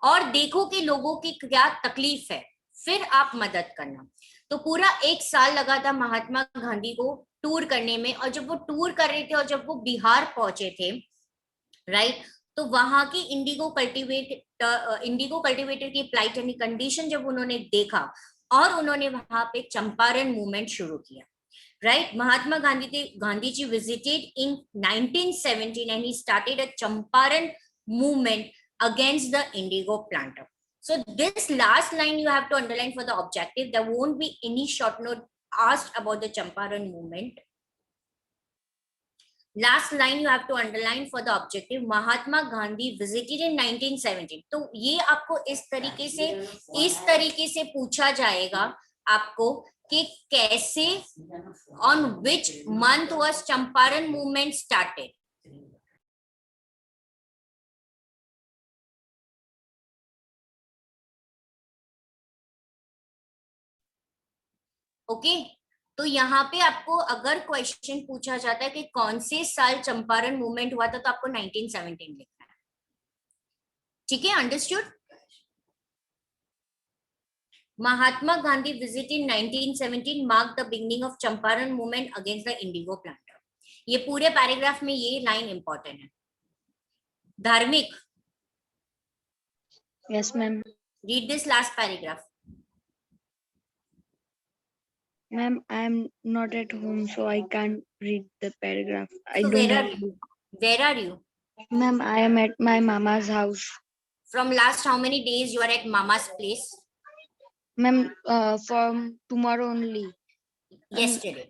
और देखो कि लोगों की क्या तकलीफ है, फिर आप मदद करना. तो पूरा 1 साल लगा था महात्मा गांधी को टूर करने में. और जब वो टूर कर रहे थे और जब वो बिहार पहुंचे थे, राइट, तो वहां की इंडिगो कल्टीवेटर की प्लाइट यानी कंडीशन जब उन्होंने देखा और उन्होंने वहां पे चंपारण मूवमेंट शुरू किया. Right, Mahatma Gandhi ji visited in 1917 and he started a Champaran movement against the indigo planter. So this last line you have to underline for the objective. There won't be any short note asked about the Champaran movement. Last line you have to underline for the objective. Mahatma Gandhi visited in 1917. तो ये आपको इस तरीके से पूछा जाएगा आपको कि कैसे, on which month was Champaran movement started. Okay, तो यहाँ पे आपको अगर क्वेश्चन पूछा जाता है कि कौन से साल चंपारण मूवमेंट हुआ था, तो आपको 1917 लिखना है. ठीक है, understood? Mahatma Gandhi visit in 1917 mark the beginning of Champaran movement against the indigo planter. ये पूरे पैराग्राफ में ये लाइन इंपॉर्टेंट है. धार्मिक, Yes, ma'am. Read this last paragraph. Ma'am, I am not at home, so I can't read the paragraph. I So don't have book. where are you? Ma'am, I am at my mama's house. From last how many days you are at mama's place? Ma'am, from tomorrow only. Yesterday.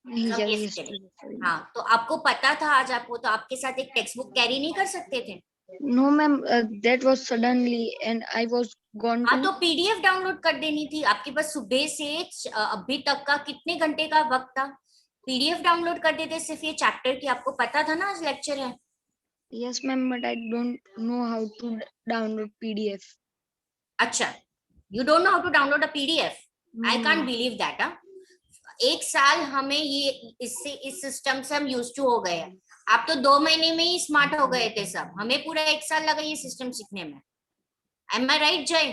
Yeah, From yesterday. हाँ, तो आपको पता था आज आपको, तो आपके साथ एक टेक्स्ट बुक कैरी नहीं कर सकते थे? No, ma'am, that was suddenly and I was gone हाँ, to. तो पीडीएफ डाउनलोड कर देनी थी. आपके पास सुबह से अभी तक का कितने घंटे का वक्त था? पीडीएफ डाउनलोड कर देते सिर्फ ये चैप्टर की. आपको पता था ना आज लेक्चर है. Yes, ma'am, but I don't know how to download PDF. अच्छा, you don't know how to download a PDF? I can't believe that. एक साल हमें ये इससे इस सिस्टम से हम यूज टू हो गए हैं. आप तो 2 महीने में ही स्मार्ट हो गए थे सब. हमें पूरा 1 साल लगा ये सिस्टम सीखने में. Am I right, जय?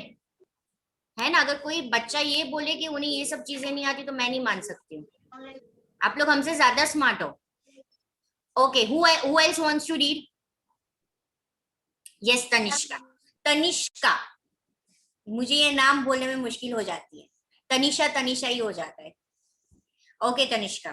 है ना? अगर कोई बच्चा ये बोले कि उन्हें ये सब चीजें नहीं आती तो मैं नहीं मान सकती हूँ. आप लोग हमसे ज्यादा स्मार्ट हो. Okay, who else wants to read? Yes, Tanishka. Tanishka, मुझे ये नाम बोलने में मुश्किल हो जाती है. तनिषा ही हो जाता है. Okay, Tanishka.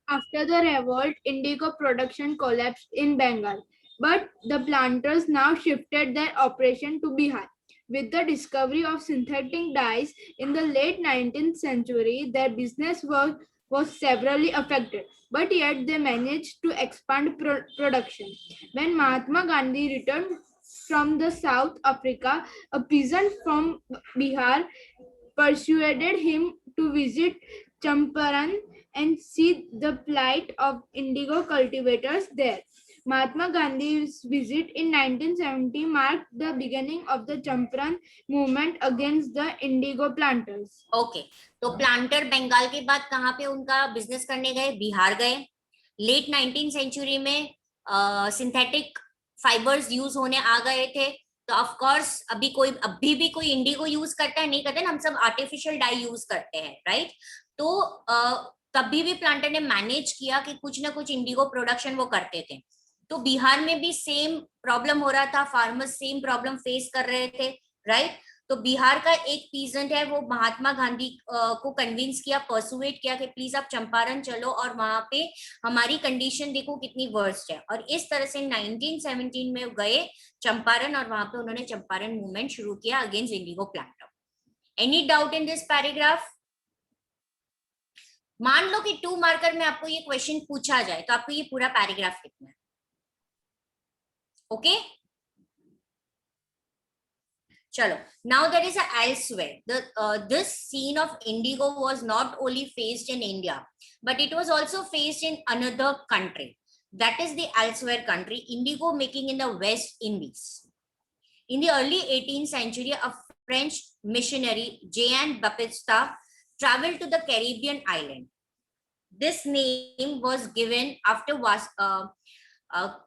After the revolt, indigo production collapsed in Bengal, but the planters now shifted their operation to Bihar. With the discovery of synthetic dyes in the late 19th century, their business was severely affected, but yet they managed to expand production. When Mahatma Gandhi returned from the South Africa, a peasant from Bihar persuaded him to visit Champaran and see the plight of indigo cultivators there. Mahatma Gandhi's visit in 1970 marked the beginning of the Champaran movement against the indigo planters. Okay, तो planter Bengal के बाद कहाँ पे उनका business करने गए? बिहार गए. Late 19th century में सिंथेटिक फाइबर्स यूज होने आ गए थे. तो ऑफ कोर्स अभी भी कोई इंडिगो यूज करता है? नहीं करते ना. हम सब आर्टिफिशियल डाई यूज करते हैं, राइट? तो तभी भी प्लांटर ने मैनेज किया कि कुछ ना कुछ इंडिगो प्रोडक्शन वो करते थे. तो बिहार में भी सेम प्रॉब्लम हो रहा था. फार्मर्स सेम प्रॉब्लम फेस कर रहे थे, राइट? तो बिहार का एक पीजेंट है, वो महात्मा गांधी को कन्विंस किया, परसुएट किया कि प्लीज आप चंपारण चलो और वहां पे हमारी कंडीशन देखो कितनी वर्स्ट है. और इस तरह से 1917 में गए चंपारण और वहां पे उन्होंने चंपारण मूवमेंट शुरू किया against Indigo planter. Any doubt in this paragraph? मान लो कि 2 मार्कर में आपको ये क्वेश्चन पूछा जाए तो आपको ये पूरा पैराग्राफ लिखना है. ओके, चलो. Now there is a elsewhere. This scene of indigo was not only faced in India, but it was also faced in another country. That is the elsewhere country, indigo making in the West Indies. In the early 18th century, a French missionary, Jean Baptista, traveled to the Caribbean island. This name was given after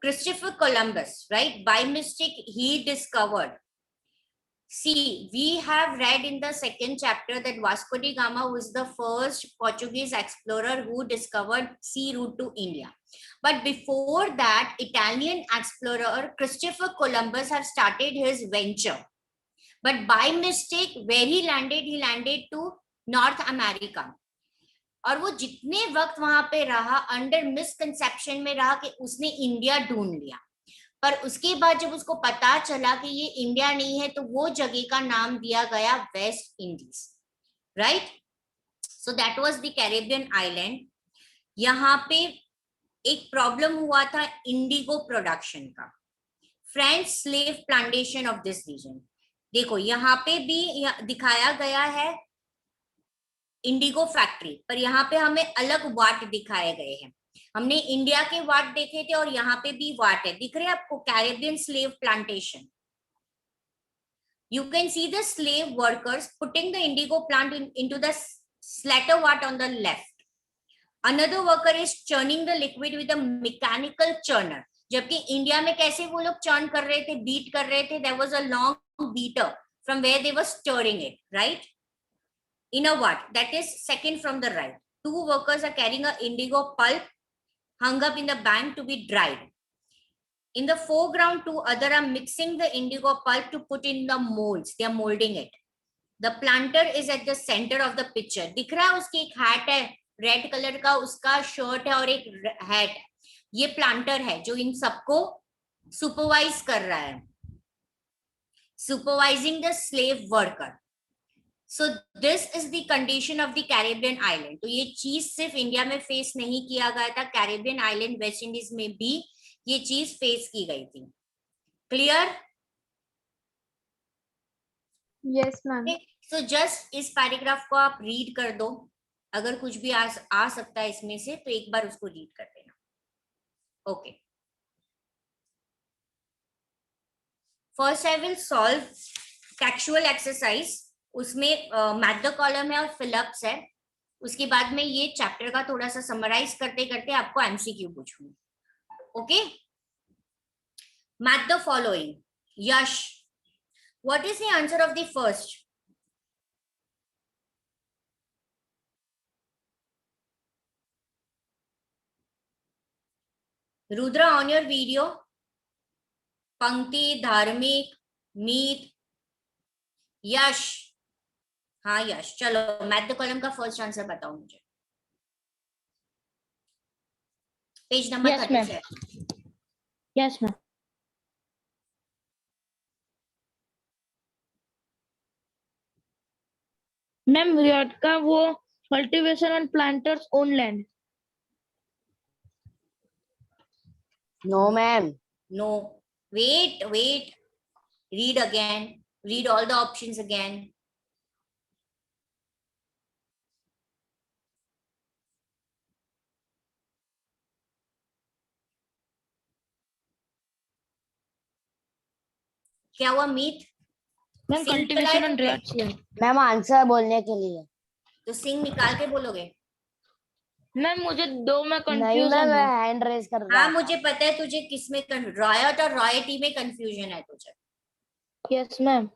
Christopher Columbus, right? By mistake, he discovered. See, we have read in the 2nd chapter that Vasco da Gama was the first Portuguese explorer who discovered sea route to India. But before that, Italian explorer Christopher Columbus have started his venture. But by mistake, where he landed to North America. और वो जितने वक्त वहां पे रहा, under misconception में रहा कि उसने इंडिया ढूंढ लिया. पर उसके बाद जब उसको पता चला कि ये इंडिया नहीं है, तो वो जगह का नाम दिया गया West Indies, right? So that was the Caribbean island. यहाँ पे एक प्रॉब्लम हुआ था इंडिगो प्रोडक्शन का. French slave plantation of this region. देखो यहाँ पे भी दिखाया गया है इंडिगो फैक्ट्री, पर यहाँ पे हमें अलग वाट दिखाए गए हैं. हमने इंडिया के वाट देखे थे और यहाँ पे भी वाट है. दिख रहे हैं आपको? Caribbean slave plantation. You can see the slave workers putting the indigo plant into the slatter vat on the left. Another worker is churning the liquid with a mechanical churner. जबकि इंडिया में कैसे वो लोग churn कर रहे थे, beat कर रहे थे? There was a long beater from where they were stirring it, right? In a what? That is second from the right. 2 workers are carrying a indigo pulp hung up in the bank to be dried. In the foreground, 2 others are mixing the indigo pulp to put in the molds. They are molding it. The planter is at the center of the picture. दिख रहा है उसकी एक hat है red colour का, उसका shirt है और एक हैट है. ये प्लांटर है जो इन सबको सुपरवाइज कर रहा है, supervising the slave worker. So this is the condition of the Caribbean island. तो ये चीज सिर्फ इंडिया में फेस नहीं किया गया था, कैरेबियन आइलैंड वेस्ट इंडीज में भी ये चीज फेस की गई थी. Clear? Yes ma'am. So just इस पैराग्राफ को आप रीड कर दो. अगर कुछ भी आ सकता है इसमें से तो एक बार उसको रीड कर देना. Okay. First I will solve textual exercise, उसमें मैथ द कॉलम है और फिलअप्स है। उसके बाद में ये चैप्टर का थोड़ा सा समराइज करते करते आपको एमसीक्यू पूछूंगी। Okay, math the following. Yash, what is the answer of the first? Rudra, on your video. पंक्ति, धार्मिक, मीत, यश। हाँ यश, चलो मैथ द कॉलम का फर्स्ट आंसर बताओ मुझे। Page number Yes, ma'am. 37। Yes ma'am. Ma'am riot का वो cultivation on planters own land. No, ma'am. No, wait. Read again. Read all the options again. क्या हुआ मीत? मैम सिंग कल्टीवेशन चलाए on तुमने? Riot land. Ma'am answer बोलने के लिए। तो सिंग निकाल के बोलोगे? मैम मुझे दो में नहीं कंफ्यूजन मैम, है। हैंड रेज कर रहा हाँ था। मुझे पता है तुझे किसमें रॉयट और रॉयटी में कंफ्यूजन है तुझे। Yes ma'am.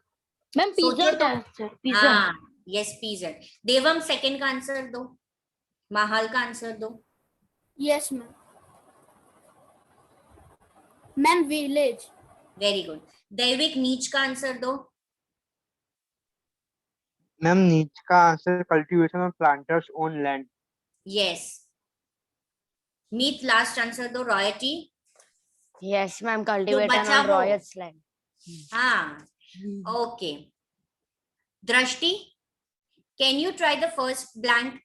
मैम सोचो पिजन तो। का आंसर पिजन। हाँ यस, पीजन। देवम सेकंड का आंसर दो, माहल का आंसर दो। Yes, ma'am. Ma'am, village. Very good. दैविक, नीच का आंसर दो। मैम नीच का answer cultivation of planters own land. Yes. Meet, last answer दो, रॉयटी। यस मैम, जो कल्टीवेशन बचा ऑन वो। Riots land. हाँ ओके। दृष्टि, can you try the first blank?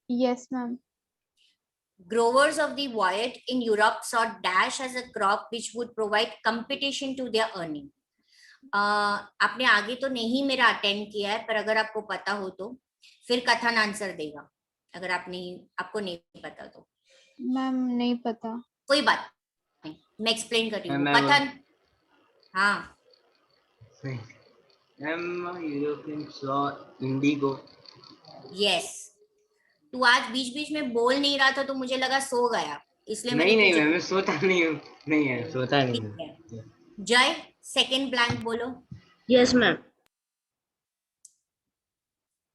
Yes, ma'am. Growers of the Wyatt in Europe saw dash as a crop which would provide competition to their earning. आपने आगे तो नहीं मेरा attend किया है, पर अगर आपको पता हो तो फिर कथन आंसर देगा। अगर आपको नहीं पता तो मैम नहीं पता। कोई बात नहीं, मैं एक्सप्लेन कर रही हूँ। मैम, कथन। हाँ यूरोपियन सॉ इंडिगो। यस। तू आज बीच बीच में बोल नहीं रहा था तो मुझे लगा सो गया, इसलिए मैंने नहीं तुझे- मैं सोता नहीं हूँ। नहीं है, सोता नहीं ठीक हूँ। है। जय, सेकंड ब्लैंक बोलो। Yes ma'am.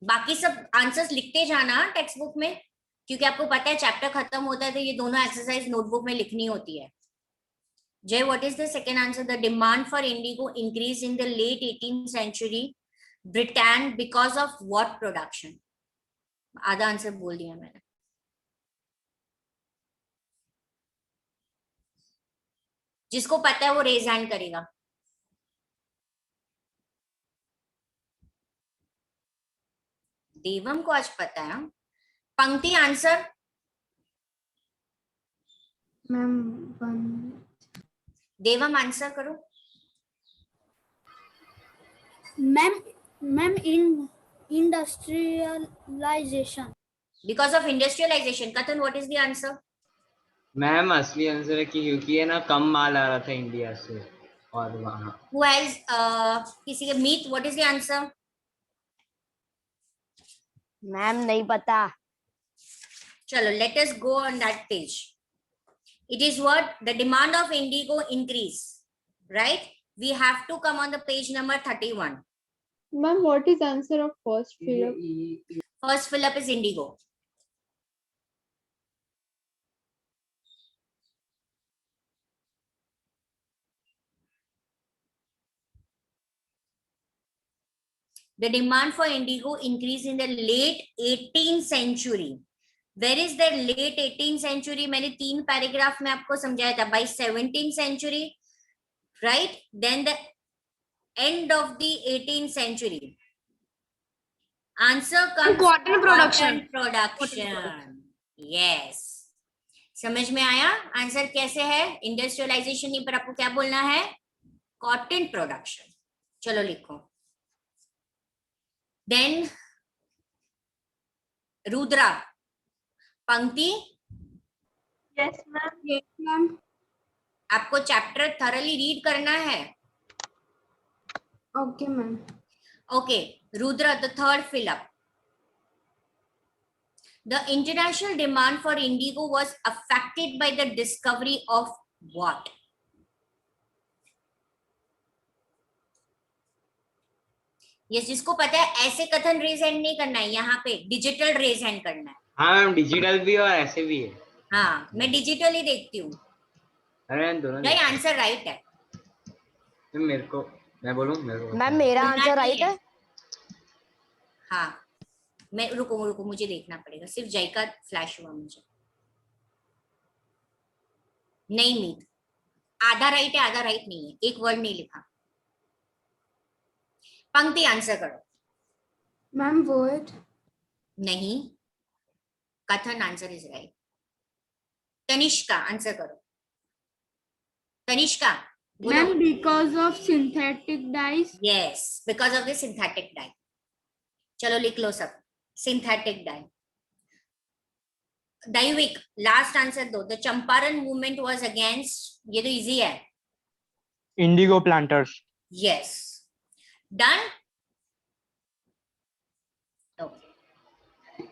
बाकी सब आंसर्स लिखते जाना टेक्स्ट बुक में, क्योंकि आपको पता है चैप्टर खत्म होता है तो ये दोनों एक्सरसाइज नोटबुक में लिखनी होती है। Jay, what is the second answer? The demand for indigo increase in the late 18th century Britain because of what production? आधा आंसर बोल दिया मैंने। जिसको पता है वो रेज हैंड करेगा। देवम को आज पता है। Pankti, answer? Ma'am one. Devam answer करो। Ma'am, in industrialization. Because of industrialization. Kathan, what is the answer? Ma'am असली आंसर है कि क्योंकि है ना कम माल आ रहा था इंडिया से और वहाँ। Who has किसी के Meet, what is the answer? Ma'am नहीं पता। चलो let us go on that page. It is what? The demand of indigo increase, right? We have to come on the page number 31. Ma'am, what is answer of first Philip? First Philip is indigo. The demand for indigo increased in the late 18th century. Where is the late 18th century? मैंने 3 paragraph में आपको समझाया था. By 17th century, right? Then the end of the 18th century. Answer comes Cotton production. Cotton production. Yes. समझ में आया answer कैसे है? इंडस्ट्रियलाइजेशन नहीं, पर आपको क्या बोलना है? Cotton production. चलो लिखो. देन रुद्रा. पंक्ति. Yes, ma'am. Yes, ma'am. आपको चैप्टर थरली रीड करना है. Okay, ma'am. Okay, Rudra, the third fill up. The international demand for indigo was affected by the discovery of what? ये जिसको पता है ऐसे कथन रेज हैंड नहीं करना है, यहाँ पे डिजिटल रेज हैंड करना है. हाँ मैम, डिजिटल भी और ऐसे भी है. हाँ, मैं डिजिटल ही देखती हूँ. अरे दोनों. नहीं, आंसर राइट है. मेरे को, मैं बोलूं, मेरे को मैम मेरा आंसर राइट है. हाँ, मैं रुको मुझे देखना पड़ेगा. सिर्फ जय का फ्लैश हुआ मुझे. नहीं मीत, आधा राइट है आधा राइट नहीं है, एक वर्ड नहीं लिखा. पंक्ति आंसर करो. Ma'am, void. नहीं, कथन answer is right. Tanishka answer करो. तनिष्का बोलो. Ma'am, because of synthetic dyes. Yes, because of the synthetic dye. चलो लिख लो सब. Synthetic dye. दैविक लास्ट आंसर दो. The Champaran movement was against, ये तो इजी है. Indigo planters. Yes. Done? Okay.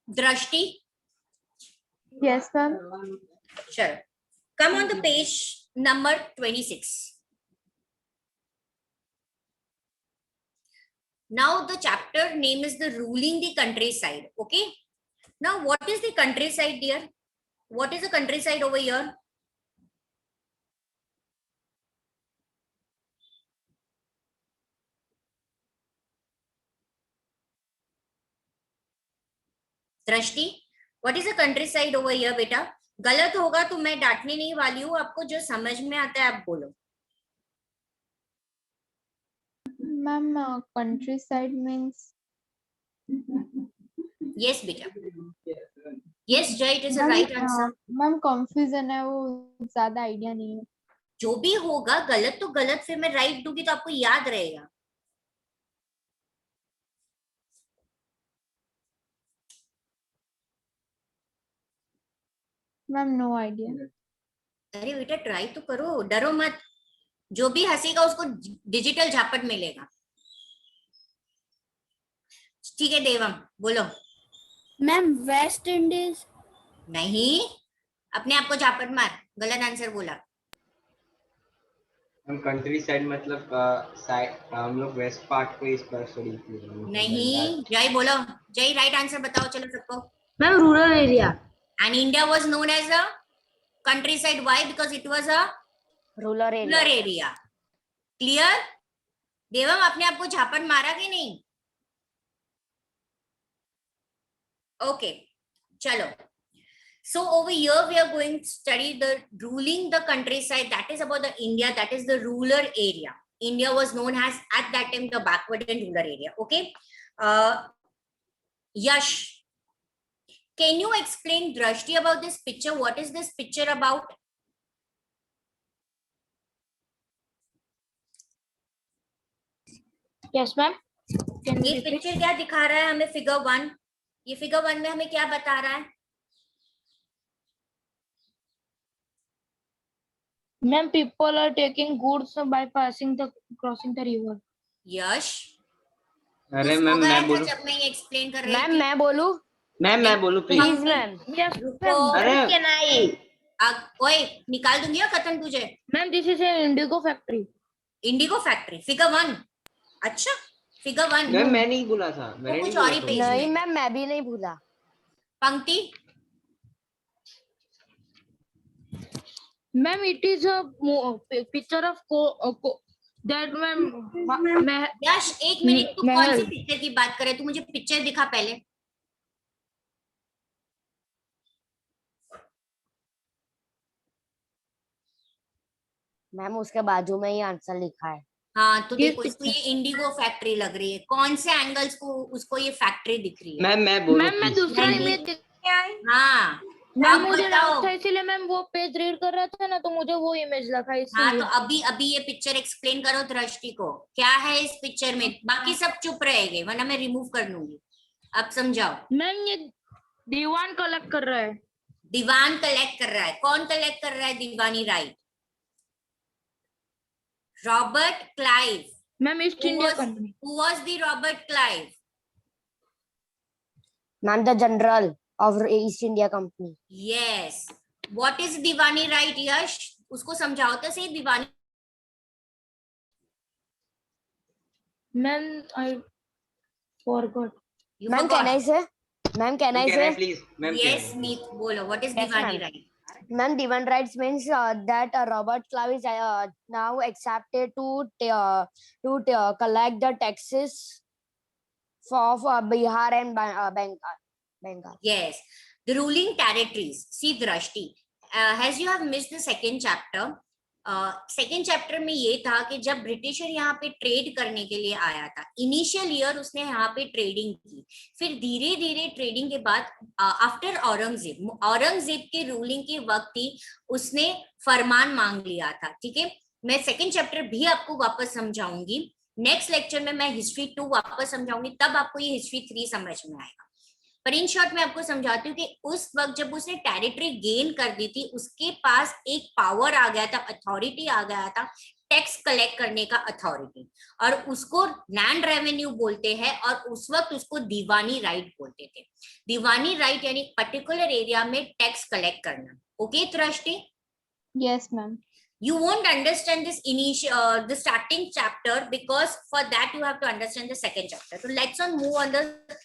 Drashti? Yes, ma'am. Sure. Come on the page number 26. Now the chapter name is the ruling the countryside. Okay. Now what is the countryside dear? What is the countryside over here? दृष्टि, what is a country side over here बेटा? गलत होगा तो मैं डांटने नहीं वाली हूँ, आपको जो समझ में आता है आप बोलो. Ma'am, countryside means. Yes बेटा. Yes जय, it is a right answer. Ma'am, confusion है वो, ज्यादा आइडिया नहीं है. जो भी होगा गलत तो गलत, फिर मैं राइट दूंगी तो आपको याद रहेगा. Ma'am, no idea. अरे बेटा ट्राई तो करो, डरो मत. जो भी हंसेगा उसको डिजिटल झापट मिलेगा. ठीक है देवम बोलो. Ma'am West Indies. नहीं, अपने आप को झापट मार, गलत आंसर बोला. हम कंट्री साइड मतलब साइड, हम लोग वेस्ट पार्ट को इस पर स्टडी किए. नहीं, जय बोलो. जय राइट आंसर बताओ चलो सबको. Ma'am rural area. And India was known as a countryside. Why? Because it was a rural rural area. Clear? देवम अपने आप को झापट मारा कि नहीं? Okay, चलो. So over here we are going to study the ruling the countryside. That is about the India. That is the rural area. India was known as at that time the backward and rural area. Okay. Yash, can you explain Drashti about this picture? What is this picture about? Yes, ma'am. ये picture क्या दिखा रहा है हमें? Figure 1. ये figure 1 में हमें क्या बता रहा है? Ma'am, people are taking goods by crossing the river. यश, अरे मैम मैं बोलूं? जब मैं ये एक्सप्लेन कर रही मैम थी. मैं बोलूं? मैम मैं बोलूं प्लीज मैम. अरे ओए निकाल दूंगी कथन तुझे. Ma'am, this is an indigo factory. Indigo factory figure 1. अच्छा फिगर 1. मैम मैं नहीं बोला था. वो कुछ और ही पेज नहीं में. मैम मैं भी नहीं भूला. पंक्ति. Ma'am, it is a picture of that ma'am. यश एक मिनट, तू कौन सी पिक्चर की बात करे? तू मुझे पिक्चर दिखा पहले. मैम उसके बाजू में ही आंसर लिखा है. हाँ तो देखो इसको ये इंडिगो फैक्ट्री लग रही है. कौन से एंगल्स को उसको ये फैक्ट्री दिख रही है? मैम मैं बोलूं? मैम मैं दूसरा इमेज दिखने आई. हाँ मैम मुझे डाउट था इसलिए मैम वो पेज रीड कर रहा था ना तो मुझे वो इमेज लगा इसलिए. हाँ तो अभी ये पिक्चर एक्सप्लेन करो दृष्टि को, क्या है इस पिक्चर में. बाकी सब चुप रहेंगे वरना मैं रिमूव कर लूंगी. अब समझाओ. मैम ये दीवान कलेक्ट कर रहा है. दीवान कलेक्ट कर रहा है, कौन कलेक्ट कर रहा है Diwani right? Robert Clive. Ma'am East India Company. Who was the Robert Clive? Ma'am the general of East India Company. Yes. What is Diwani right Yash? उसको समझाओ तो सही Diwani. Ma'am I forgot. Ma'am can I say? Ma'am can I से? Please, ma'am. Yes, Meet बोलो. What is Deewani ma'am. Right? Ma'am, divine rights means that Robert Clive is now accepted to collect the taxes for Bihar and Bengal. Yes. The ruling territories. See Drashti, as you have missed the second chapter. Second chapter में ये था कि जब britisher यहाँ पे trade करने के लिए आया था, इनिशियल ईयर उसने यहाँ पे ट्रेडिंग की, फिर धीरे धीरे ट्रेडिंग के बाद आफ्टर औरंगजेब के रूलिंग के वक्त ही उसने फरमान मांग लिया था। ठीक है, मैं सेकेंड चैप्टर भी आपको वापस समझाऊंगी, नेक्स्ट लेक्चर में मैं हिस्ट्री 2 वापस समझाऊंगी, तब आपको ये हिस्ट्री 3 समझ में आएगा। पर इन शॉर्ट मैं आपको समझाती हूँ कि उस वक्त जब उसने टेरिटरी गेन कर दी थी, उसके पास एक पावर आ गया था, अथॉरिटी आ गया था, टैक्स कलेक्ट करने का अथॉरिटी, और उसको लैंड रेवेन्यू बोलते हैं, और उस वक्त उसको दीवानी राइट बोलते थे। दीवानी राइट यानी पर्टिकुलर एरिया में टैक्स कलेक्ट करना। Okay Drashti? Yes, ma'am. You won't understand this the starting chapter, because for that you have to understand the second chapter. So let's move on the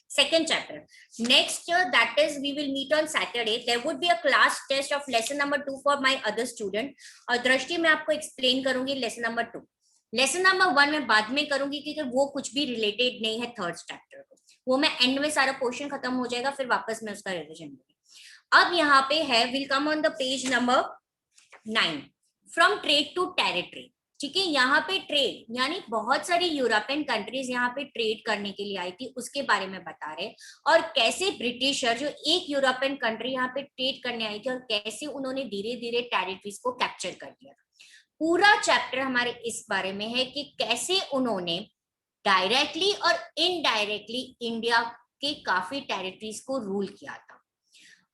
second chapter. Next, that is we will meet on Saturday. There would be a class test of lesson number 2 for my other student. और दृष्टि मैं आपको explain करूंगी lesson number 2. Lesson number 1 में बाद में करूंगी क्योंकि वो कुछ भी रिलेटेड नहीं है थर्ड चैप्टर को, वो मैं एंड में सारा पोर्शन खत्म हो जाएगा, फिर वापस मैं उसका रिविजन करूंगी। अब यहाँ पे है, will come on the page number 9, from trade to territory. ठीक है, यहाँ पे ट्रेड यानी बहुत सारी यूरोपियन कंट्रीज यहाँ पे ट्रेड करने के लिए आई थी, उसके बारे में बता रहे, और कैसे ब्रिटिशर जो एक यूरोपियन कंट्री यहाँ पे ट्रेड करने आई थी, और कैसे उन्होंने धीरे धीरे टेरिटरीज को कैप्चर कर लिया। पूरा चैप्टर हमारे इस बारे में है कि कैसे उन्होंने डायरेक्टली और इनडायरेक्टली इंडिया के काफी टेरिटरीज को रूल किया था,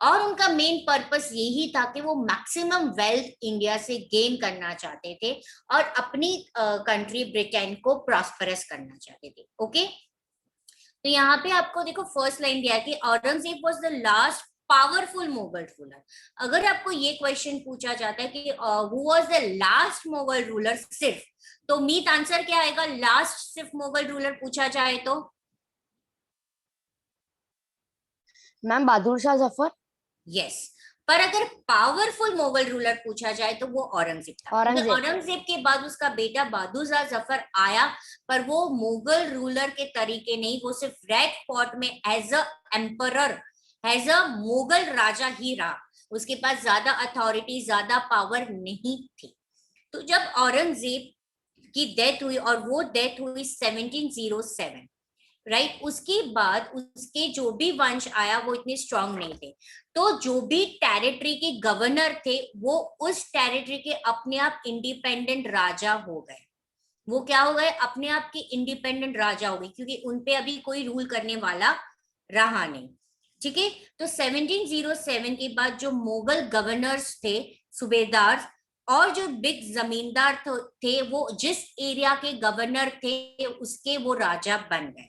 और उनका मेन पर्पस यही था कि वो मैक्सिमम वेल्थ इंडिया से गेन करना चाहते थे और अपनी कंट्री ब्रिटेन को प्रॉस्परस करना चाहते थे। ओके, तो यहाँ पे आपको देखो फर्स्ट लाइन दिया है कि Aurangzeb was the last powerful Mughal ruler. अगर आपको ये क्वेश्चन पूछा जाता है कि who was the last Mughal ruler सिर्फ, तो मीत आंसर क्या आएगा? लास्ट सिर्फ मुगल रूलर पूछा जाए तो मैम बहादुर शाह जफर। यस, पर अगर पावरफुल मुगल रूलर पूछा जाए तो वो औरंगजेब था। औरंगजेब के बाद उसका बेटा बहादुर शाह जफर आया, पर वो मुगल रूलर के तरीके नहीं, वो सिर्फ रेड फोर्ट में as a emperor, as a Mughal राजा ही रहा, उसके पास ज्यादा अथॉरिटी, ज्यादा पावर नहीं थी। तो जब औरंगजेब की डेथ हुई, और वो डेथ हुई 1707, राइट, उसके बाद उसके जो भी वंश आया वो इतने स्ट्रांग नहीं थे, तो जो भी टेरिटरी के गवर्नर थे वो उस टेरिटरी के अपने आप इंडिपेंडेंट राजा हो गए। वो क्या हो गए? अपने आप के इंडिपेंडेंट राजा हो गए, क्योंकि उनपे अभी कोई रूल करने वाला रहा नहीं। ठीक है, तो 1707 के बाद जो मुगल गवर्नर्स थे, सूबेदार और जो बिग जमींदार थे, वो जिस एरिया के गवर्नर थे उसके वो राजा बन गए।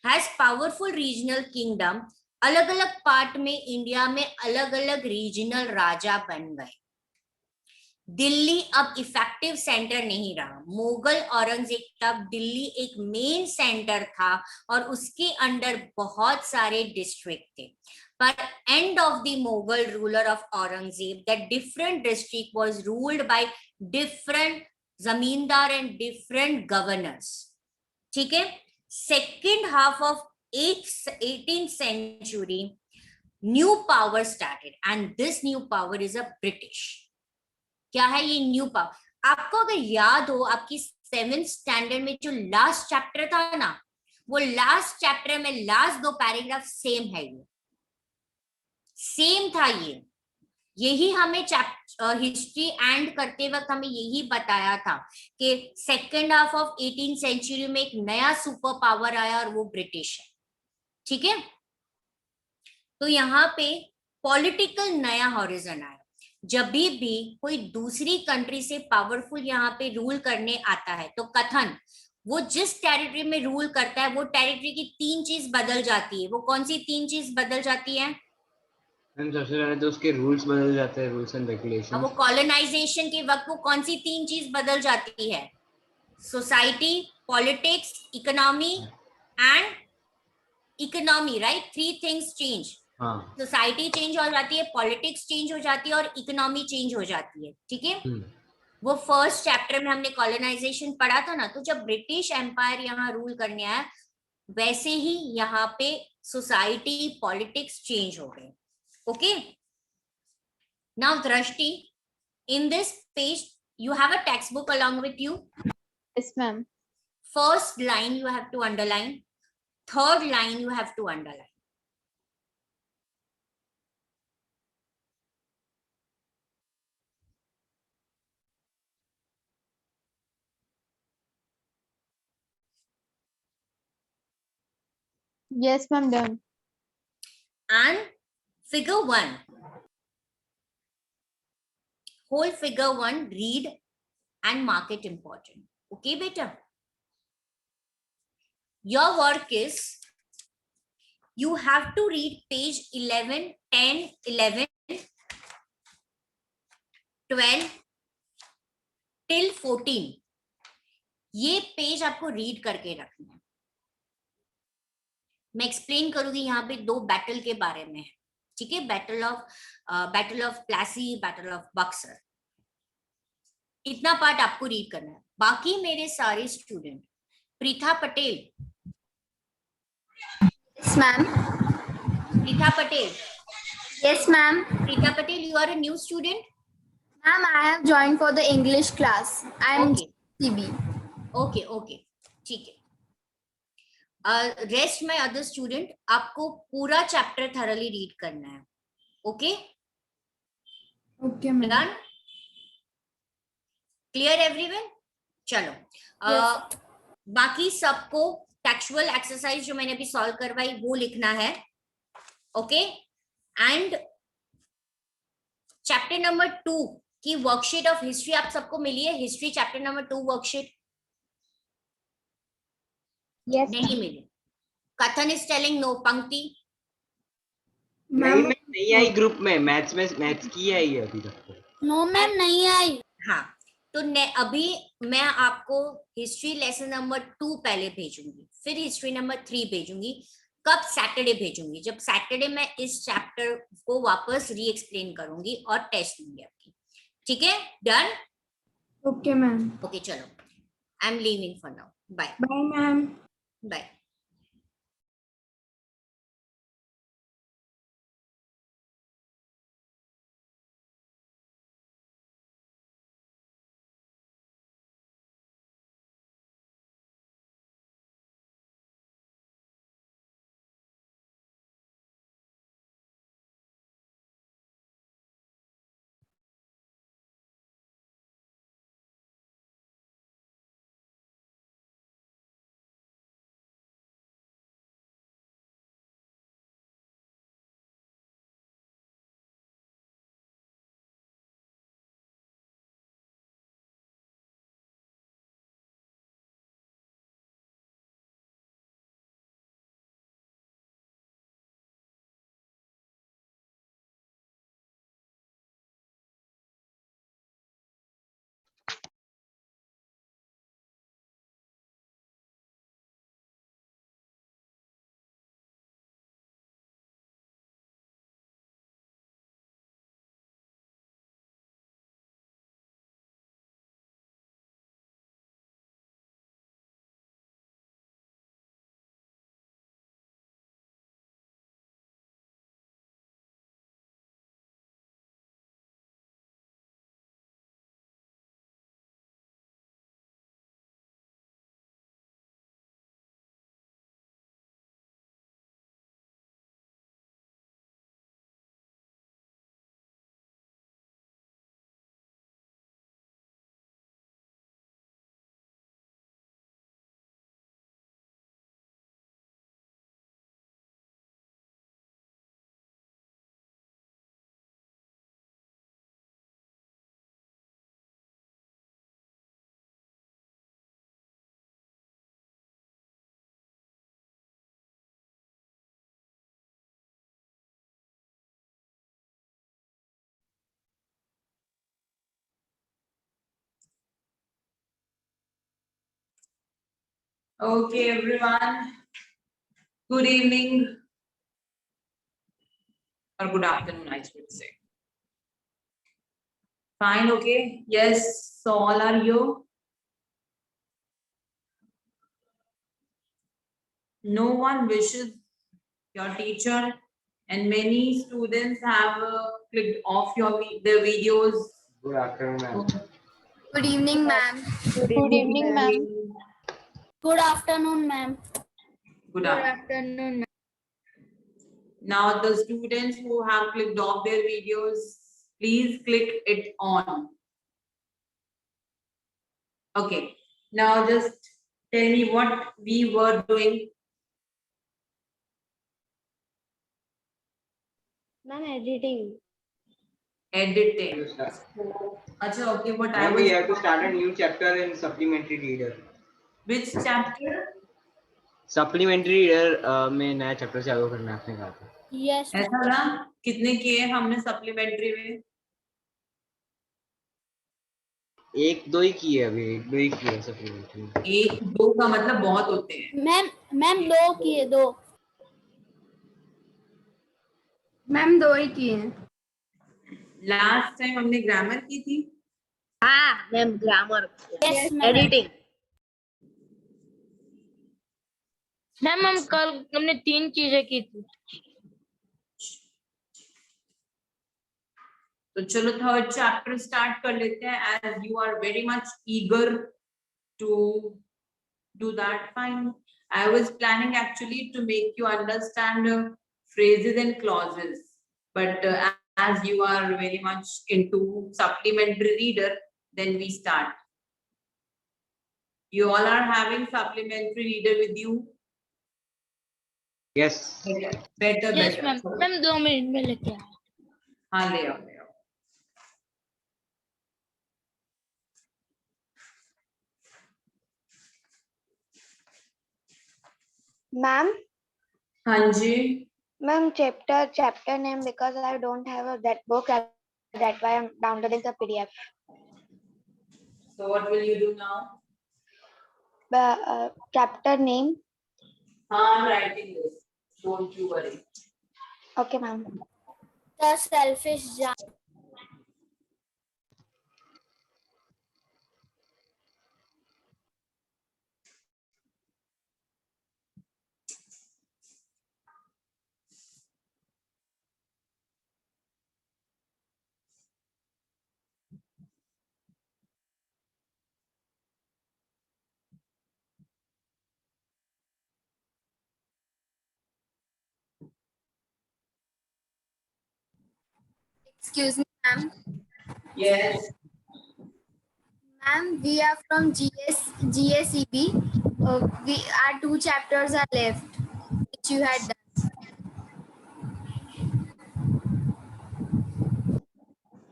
हैज पावरफुल रीजनल किंगडम, अलग अलग पार्ट में इंडिया में अलग अलग रीजनल राजा बन गए। दिल्ली अब इफेक्टिव सेंटर नहीं रहा। मुगल औरंगजेब तब दिल्ली एक मेन सेंटर था और उसके अंडर बहुत सारे डिस्ट्रिक्ट थे, पर end of the Mughal ruler of Aurangzeb that different district was ruled by different जमींदार एंड डिफरेंट गवर्नर्स। ठीक है, second half of 18th century new power started, and this new power is a British. क्या है ये new power? आपको अगर याद हो, आपकी 7th स्टैंडर्ड में जो लास्ट चैप्टर था ना, वो लास्ट चैप्टर में लास्ट 2 पैराग्राफ सेम है, ये सेम था। यही हमें हिस्ट्री एंड करते वक्त हमें यही बताया था कि second half of 18th century में एक नया सुपर पावर आया और वो ब्रिटिश है। ठीक है, तो यहाँ पे पॉलिटिकल नया हॉरिजन आया। जब भी कोई दूसरी कंट्री से पावरफुल यहाँ पे रूल करने आता है तो कथन, वो जिस टेरिटरी में रूल करता है वो टेरिटरी की 3 चीज बदल जाती है। वो कौन सी 3 चीज बदल जाती है? मैम सबसे पहले तो उसके रूल्स बदल जाते हैं, रूल्स एंड अब वो रेगुलेशंस। कॉलोनाइजेशन के वक्त वो कौन सी 3 चीज बदल जाती है? Society, politics, economy and economy, right? 3 things change. हाँ। सोसाइटी चेंज हो जाती है, पॉलिटिक्स चेंज हो जाती है और इकोनॉमी चेंज हो जाती है। ठीक है, वो फर्स्ट चैप्टर में हमने कॉलोनाइजेशन पढ़ा था ना। तो जब ब्रिटिश एम्पायर यहाँ रूल करने आया, वैसे ही यहाँ पे सोसाइटी, पॉलिटिक्स चेंज हो गए। ओके, नाउ दृष्टि, in this page you have a textbook along with you. Yes, ma'am. First line you have to underline, third line you have to underline. Yes, ma'am, done. And figure 1, whole figure 1, read and mark it important. Okay beta, your work is you have to read page 11, 10, 11, 12 till 14. ये page आपको read करके रखना है। मैं explain करूंगी यहाँ पे 2 battle के बारे में, ठीक है? Battle of Plassey, battle of Buxar. इतना पार्ट आपको रीड करना है। बाकी मेरे सारे student, Preetha Patel, Yes, ma'am. Preetha Patel, Yes, ma'am. Preetha Patel, you are a new student? Ma'am, I have joined for the English class. I am Okay. CB. Okay okay, ठीक है। रेस्ट माय अदर स्टूडेंट, आपको पूरा चैप्टर थरली रीड करना है। Okay Okay, ma'am. Done, clear everyone? चलो, बाकी सबको textual exercise जो मैंने अभी सॉल्व करवाई वो लिखना है। ओके, एंड चैप्टर नंबर 2 की वर्कशीट ऑफ हिस्ट्री आप सबको मिली है? History chapter number 2 worksheet Yes. नहीं मिली। कथन इज टेलिंग नो पंक्ति। नहीं मैं नहीं आई ग्रुप में, मैथ्स की आई है अभी तक। नो मैम नहीं आई। हाँ, तो अभी मैं आपको हिस्ट्री लेसन नंबर 2 पहले भेजूंगी, फिर हिस्ट्री नंबर 3 भेजूंगी। कब? सैटरडे भेजूंगी। जब सैटरडे मैं इस चैप्टर को वापस री एक्सप्लेन करूंगी और टेस्ट दूंगी आपकी। ठीक है, डन? Okay, ma'am. ओके चलो, I am leaving for now. Bye Bye, ma'am. Bye. Okay, everyone. Good evening or good afternoon, I should say. Fine, okay. Yes, so all are you? No one wishes your teacher, and many students have clicked off their videos. Good afternoon, ma'am. Good evening, ma'am. Good evening, ma'am. Good afternoon, ma'am. Good afternoon. Now the students who have clicked off their videos, please click it on. Okay, now just tell me what we were doing. Ma'am, editing. Editing. Acha, okay, what I Ma'am, was. we have to start a new chapter in supplementary reader. Which chapter? Supplementary reader में नया chapter चालू करना है आपने कहा था. Yes. ऐसा ना कितने किए हमने सप्लीमेंट्री में? एक दो ही किए अभी, एक दो ही किए सप्लीमेंट्री में. एक दो का मतलब बहुत होते हैं. मैम 2 किए 2. मैम 2 ही किए हैं. लास्ट टाइम हमने ग्रामर की थी. हाँ ma'am grammar. Yes, ma'am. Editing. Ma'am हम कल हमने 3 चीजें की थी. तो चलो थर्ड चैप्टर स्टार्ट कर लेते हैं. As you are very much eager to do that. Fine. I was planning actually to make you understand phrases and clauses, but as you are very much into supplementary reader, then we start. You all are having supplementary reader with you? Yes. Better. Yes, ma'am. Ma'am 2 minute में लेके आए. हाँ ले आओ. Ma'am. हाँ जी. Ma'am, chapter name, because I don't have that book, that's why I'm downloading the PDF. So what will you do now? Chapter name. I'm writing this. Don't you worry. Okay, ma'am. The selfish giant. Excuse me, ma'am. Yes. Ma'am, we are from GSEB. Our 2 chapters are left, which you had done.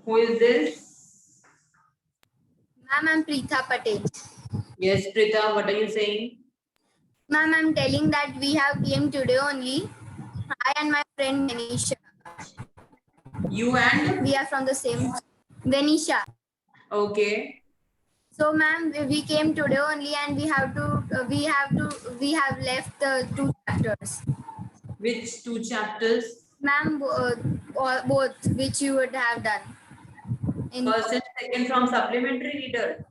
Who is this? Ma'am, I'm Preetha Patel. Yes, Preetha, what are you saying? Ma'am, I'm telling that we have came today only. I and my friend Venisha. You and? We are from the same. Venisha. Okay. So, ma'am, we came today only, and we have left the 2 chapters. Which 2 chapters? Ma'am, both, which you would have done. First and second from supplementary reader.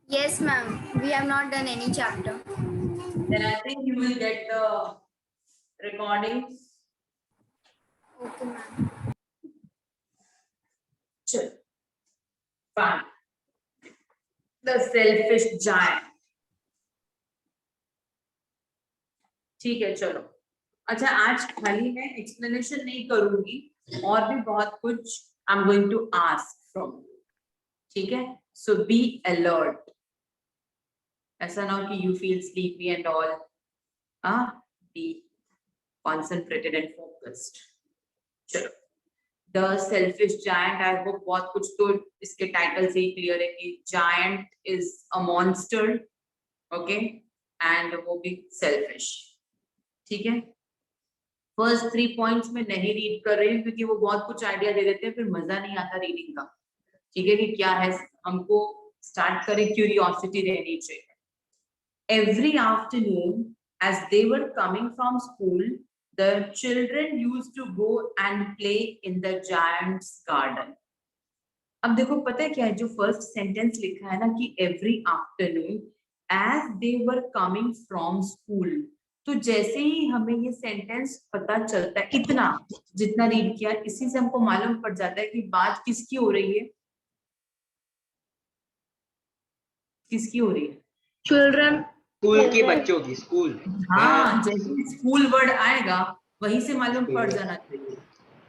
Yes, ma'am. We have not done any chapter. Then I think you will get the recordings. Okay, ma'am. Sure. Fine. The selfish giant. ठीक है चलो. अच्छा आज खाली मैं explanation नहीं करूंगी और भी बहुत कुछ I'm going to ask from you. ठीक है? So be alert. ऐसा ना हो कि you feel sleepy and all. Be concentrated and focused. चलो. The selfish giant. I hope बहुत कुछ तो इसके टाइटल से ही क्लियर है कि giant is a monster, okay, and वो भी selfish. ठीक है? First 3 points में नहीं रीड कर रही हूँ क्योंकि वो बहुत कुछ आइडिया दे देते हैं फिर मजा नहीं आता रीडिंग का. ठीक है कि क्या है हमको स्टार्ट करें क्यूरियोसिटी रहनी चाहिए. Every afternoon, as they were coming from school, the children used to go and play in the giant's garden. अब देखो पता है क्या है, जो फर्स्ट सेंटेंस लिखा है ना कि every afternoon as they were coming from school, तो जैसे ही हमें ये सेंटेंस पता चलता है, इतना जितना रीड किया, इसी से हमको मालूम पड़ जाता है कि बात किसकी हो रही है, किसकी हो रही है, चिल्ड्रन, स्कूल के बच्चों की, स्कूल। हाँ, जैसे स्कूल वर्ड आएगा वहीं से मालूम पड़ जाना चाहिए।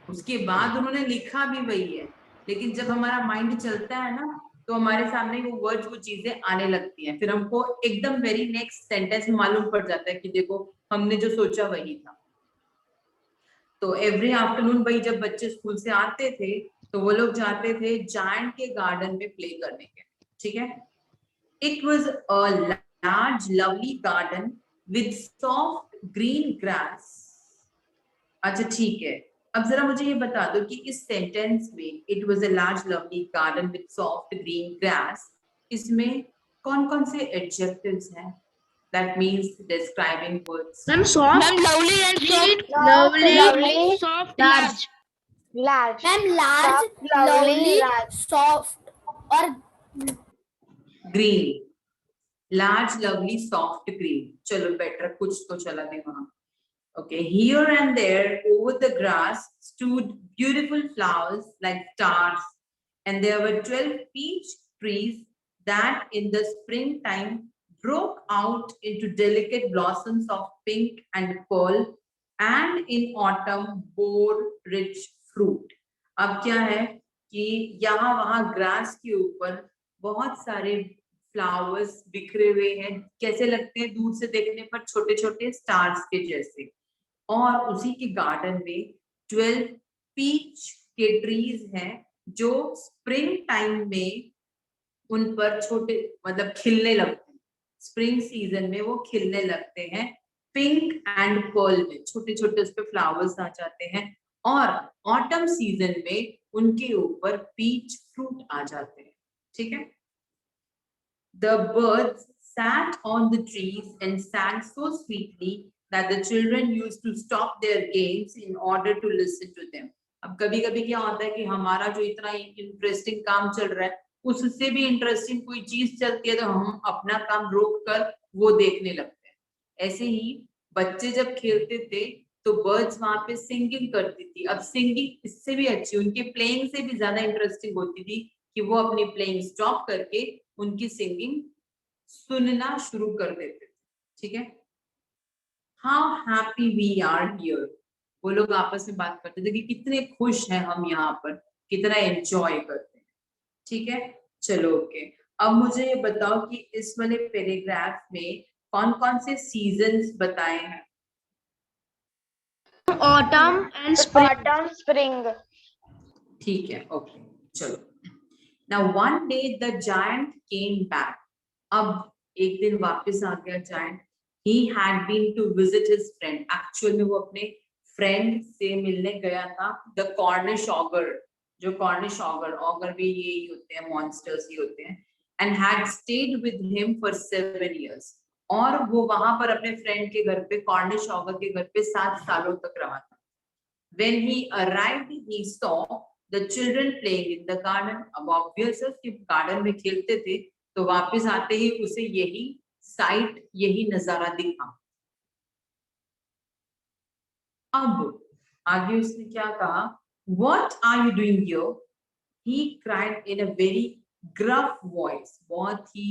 उसके बाद उन्होंने लिखा भी वही है, लेकिन जब हमारा माइंड चलता है ना तो हमारे सामने वो वर्ड्स, वो चीजें आने लगती हैं, फिर हमको एकदम वेरी नेक्स्ट सेंटेंस में मालूम पड़ जाता है कि देखो हमने जो सोचा वही था। तो एवरी आफ्टरनून भाई जब बच्चे स्कूल से आते थे तो वो लोग जाते थे जायंट के गार्डन में प्ले करने के, ठीक है। It was a large lovely garden with soft green grass। अच्छा ठीक है, अब जरा मुझे ये बता दो कि इस सेंटेंस में it was a large lovely garden with soft green grass, इसमें कौन कौन से एडजेक्टिव्स हैं, that means describing words. Ma'am soft, ma'am lovely and soft, lovely, soft, large, Large. Ma'am large, Soft, lovely, lovely, large. Soft और green, large lovely soft green, चलो better कुछ तो चला दे वहां। Okay, here and there over the grass stood beautiful flowers like stars, and there were 12 peach trees that in the springtime broke out into delicate blossoms of pink and pearl, and in autumn bore rich fruit। अब क्या है कि यहाँ वहाँ grass के ऊपर बहुत सारे फ्लावर्स बिखरे हुए हैं, कैसे लगते हैं दूर से देखने पर, छोटे छोटे स्टार्स के जैसे। और उसी के गार्डन में 12 पीच के ट्रीज हैं जो स्प्रिंग टाइम में उन पर छोटे मतलब खिलने लगते हैं, स्प्रिंग सीजन में वो खिलने लगते हैं, पिंक एंड पर्ल में छोटे छोटे उस पर फ्लावर्स आ जाते हैं, और ऑटम सीजन में उनके ऊपर पीच फ्रूट आ जाते हैं, ठीक है। The birds sat on the trees and sang so sweetly that the children used to stop their games in order to listen to them। अब कभी कभी क्या होता है कि हमारा जो इतना इंटरेस्टिंग काम चल रहा है उससे भी इंटरेस्टिंग कोई चीज चलती है तो हम अपना काम रोक कर वो देखने लगते हैं। ऐसे ही बच्चे जब खेलते थे तो बर्ड्स वहां पे सिंगिंग करती थी। अब सिंगिंग इससे भी अच्छी, उनके प्लेइंग से भी ज्यादा इंटरेस्टिंग होती थी कि वो अपनी प्लेइंग स्टॉप करके उनकी सिंगिंग सुनना शुरू कर देते थे, ठीक है। How happy we are here, वो लोग आपस में बात करते थे कि कितने खुश हैं हम यहाँ पर, कितना एंजॉय करते हैं, ठीक है। चलो ओके, अब मुझे ये बताओ कि इस वाले पैराग्राफ में कौन कौन से सीजन्स बताए हैं। Autumn and spring. Autumn, spring. ठीक है ओके चलो। Now one day the giant came back। अब एक दिन वापस आ गया giant. He had been to visit his friend। Actual में वो अपने फ्रेंड से मिलने गया था, the Cornish ogre। जो कॉर्निश ऑगर भी यही होते हैं, मॉन्स्टर्स ही होते हैं। And had stayed with him for 7 years। और वो वहां पर अपने फ्रेंड के घर पे, कॉर्निश ऑगर के घर पे 7 सालों तक रहा था। When he arrived, he saw the children playing in the garden। अब ऑब्वियस है कि गार्डन में खेलते थे, तो वापस आते ही उसे यही साइट, यही नजारा दिखा। अब आगे उसने क्या कहा, What are you doing here? He cried in a very gruff voice। बहुत ही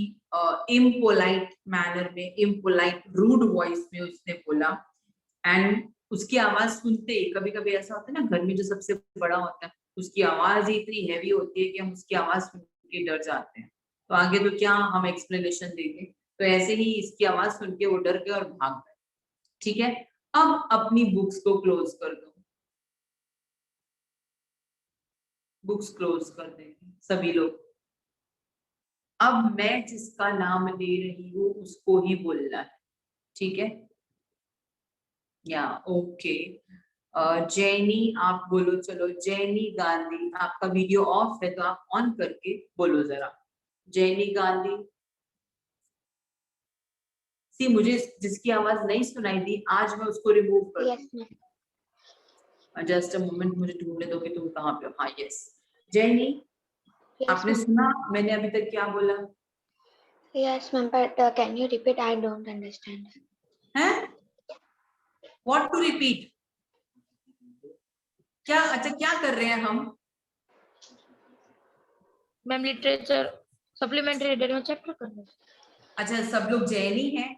impolite manner में, impolite rude voice में उसने बोला। एंड उसकी आवाज सुनते ही, कभी कभी ऐसा होता है ना घर में जो सबसे बड़ा होता है उसकी आवाज ही इतनी हैवी होती है कि हम उसकी आवाज सुन के डर जाते हैं। तो आगे तो क्या हम एक्सप्लेनेशन देंगे, तो ऐसे ही इसकी आवाज सुन के वो डर गए और भाग गए, ठीक है। अब अपनी बुक्स को क्लोज कर दो, बुक्स क्लोज कर देंगे सभी लोग। अब मैं जिसका नाम ले रही हूँ उसको ही बोलना है, ठीक है। या ओके, जैनी आप बोलो, चलो जैनी गांधी, आपका वीडियो ऑफ है तो आप ऑन करके बोलो जरा। जैनी गांधी, सी मुझे जिसकी आवाज नहीं सुनाई दी आज मैं उसको रिमूव कर Yes, ma'am. Just a moment, मुझे ढूंढने दो कि तुम कहाँ पे हो। हाँ यस जैनी, आपने सुना मैंने अभी तक क्या बोला? Yes, ma'am. But can you repeat? I don't understand. हैं? What to repeat? क्या अच्छा क्या कर रहे हैं हम? मैम लिटरेचर सप्लीमेंट्री रीडर में चेक कर रहे हैं। अच्छा सब लोग जैनी हैं?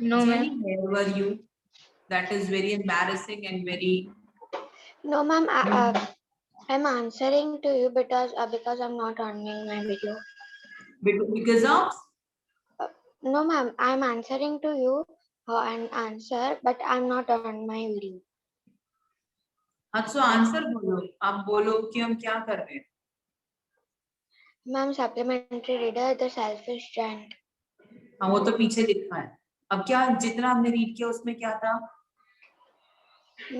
नो Jenny, मैम। where were you? That is very embarrassing and very. No, ma'am. I'm answering to you because I'm not earning my video. Because of? No, ma'am. I'm answering to you an answer, but I'm not on my video. अच्छा answer बोलो, आप बोलो कि हम क्या कर रहे हैं? Ma'am, supplementary reader, the selfish giant. हाँ वो तो पीछे लिखा है। अब क्या जितना हमने रीड किया उसमें क्या था?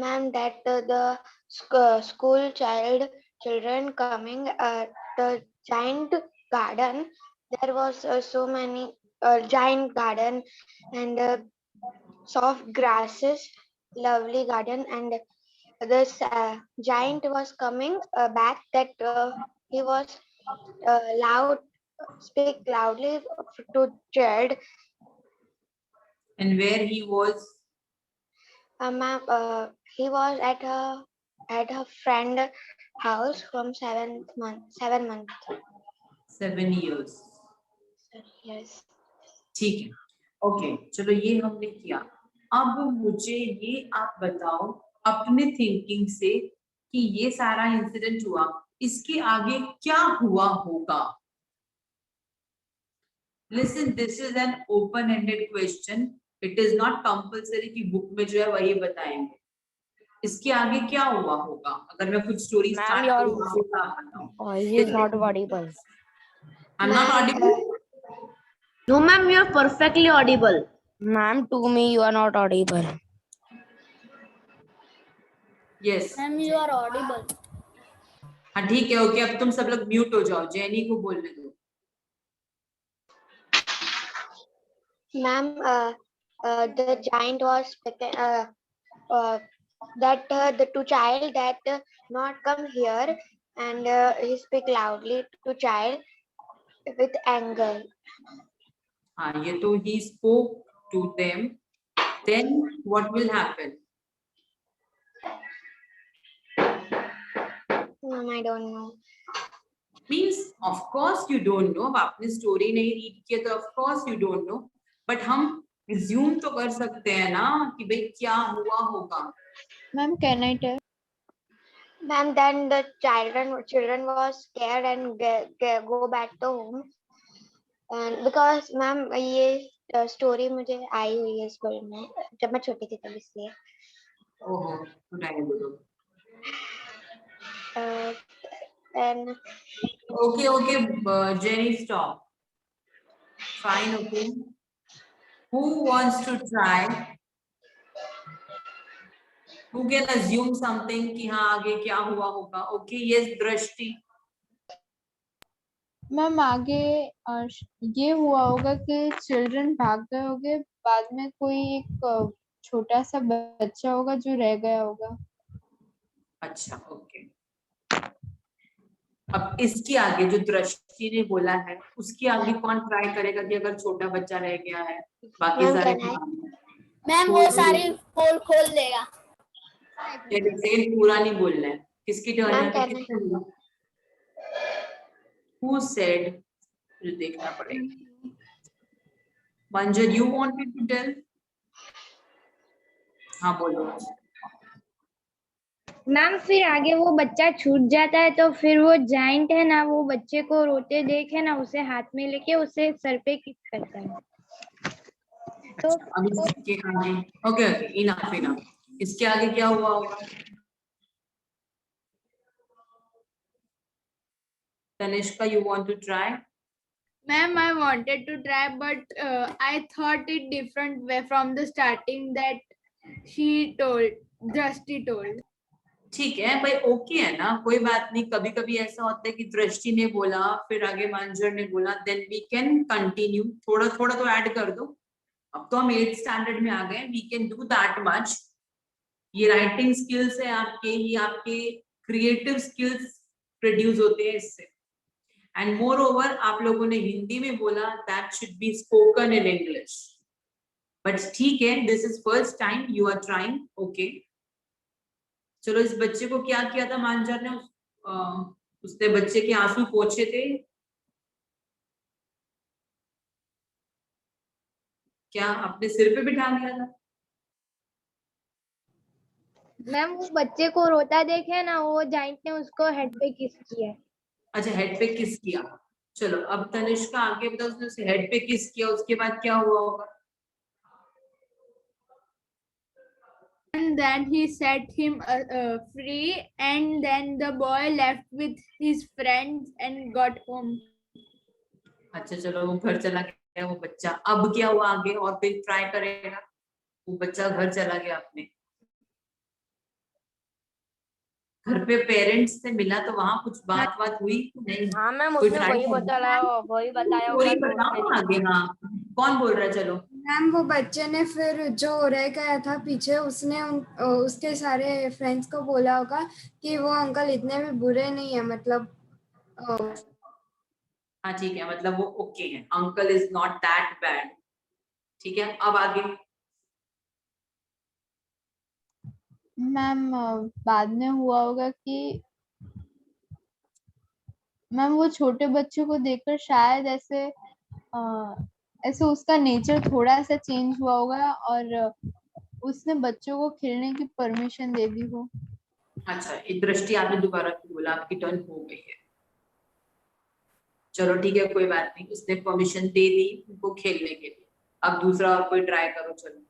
Ma'am, that the school children coming the giant garden. There was so many giant garden and soft grasses, lovely garden, and this giant was coming back. That he was speak loudly to child. And where he was? Ma'am, he was at a friend house from 7 months. 7 years. Yes. ठीक है, okay चलो ये हमने किया। अब मुझे ये आप बताओ अपने थिंकिंग से कि ये सारा इंसिडेंट हुआ, इसके आगे क्या हुआ होगा? Listen, this is an open ended question, it is not compulsory कि बुक में जो है वही बताएंगे। इसके आगे क्या हुआ होगा अगर मैं कुछ स्टोरी स्टार्ट करूं? voice is not audible. I'm not audible? No, ma'am, you are perfectly audible. Ma'am, to me you are not audible. Yes. Ma'am, you are audible. हाँ ठीक है, ओके अब तुम सब लोग म्यूट हो जाओ, जेनी को बोलने दो। Ma'am, the giant was that the two child that not come here and he speak loudly to child with anger. हाँ ये तो he spoke to them, then what will happen? Ma'am, I don't know. Means of course you don't know, अब आपने story नहीं read किया तो of course you don't know, but हम assume तो कर सकते हैं ना कि भाई क्या हुआ होगा। Ma'am, can I tell? Ma'am, then the children was scared and go back to home. And because ma'am ये स्टोरी मुझे आई हुई है स्कूल में जब मैं छोटी थी तब इसलिए। ओहो सुनाइए बोलो। And okay Jenny stop. Fine, okay. Who wants to try? Who can assume something कि हाँ आगे क्या हुआ होगा? Okay, yes दृष्टि। मैम आगे ये हुआ होगा कि चिल्ड्रन भाग गए होंगे, बाद में कोई एक छोटा सा बच्चा होगा जो रह गया होगा। अच्छा ओके, अब इसके आगे जो दृष्टि ने बोला है उसके आगे कौन ट्राई करेगा कि अगर छोटा बच्चा रह गया है बाकी सारे मैम वो सारी पोल खोल देगा। पूरा नहीं बोलना है, किसकी टर्न है? किसने Who said? मुझे देखना पड़ेगा। मंजर you wanted to tell? हाँ बोलो। मैम फिर आगे वो बच्चा छूट जाता है तो फिर वो जाइंट है ना, वो बच्चे को रोते देखे ना उसे हाथ में लेके उसे सर पे किक करता है। तो अब इसके आगे ओके इनफ इसके आगे क्या हुआ होगा? Tanishka, you want to try? Ma'am, I wanted to try, but I thought it different way from the starting that she told, Drashti told. ठीक है भाई, ओके है ना, कोई बात नहीं। कभी कभी ऐसा होता है कि दृष्टि ने बोला फिर आगे मंजर ने बोला, देन वी कैन कंटिन्यू। थोड़ा थोड़ा तो ऐड कर दो। अब तो हम 8th स्टैंडर्ड में आ गए, we can do that much. ये राइटिंग स्किल्स है आपके, ये आपके क्रिएटिव स्किल्स प्रोड्यूस होते हैं इससे। एंड मोर ओवर आप लोगों ने हिंदी में बोला that should be spoken in English, but ठीक है, this is first time you are trying, okay. चलो, इस बच्चे को क्या किया था मांझर ने? उसने बच्चे के आंसू पोंछे थे, क्या अपने सिर पे बिठा लिया था? मैम वो बच्चे को रोता देखे ना, वो जाइंट ने उसको हेड पे किस किया। अच्छा, हेड पे किस किया। चलो, अब तनिष्का आगे बताओ, उसने उसे हेड पे किस किया, उसके बाद क्या हुआ होगा? And then he set him free, and then the boy left with his friends and got home. अच्छा, चलो, वो घर चला गया वो बच्चा। अब क्या हुआ आगे, और फिर ट्राई करेगा? वो बच्चा घर चला गया अपने। घर पे पेरेंट्स से मिला तो वहां कुछ बात हुई नहीं? हाँ मैम, कोई उसने try वही किया? बताया स्टोरी होगा बताओ ना आगे। हाँ, कौन बोल रहा है? चलो। मैम वो बच्चे ने फिर जो रह गया था पीछे, उसने उसके सारे फ्रेंड्स को बोला होगा कि वो अंकल इतने भी बुरे नहीं है, मतलब हाँ ठीक है, मतलब वो ओके है, uncle is not that bad. ठीक है, अब आगे। मैम बाद में हुआ होगा कि मैम वो छोटे बच्चे को देखकर शायद ऐसे उसका नेचर थोड़ा सा चेंज हुआ होगा और उसने बच्चों को खेलने की परमिशन दे दी हो। अच्छा, एक दृष्टि आपने दोबारा बोला, आपकी टर्न हो गई है। चलो ठीक है, कोई बात नहीं, उसने परमिशन दे दी उनको खेलने के लिए। अब दूसरा और कोई ट्राई करो। चलो,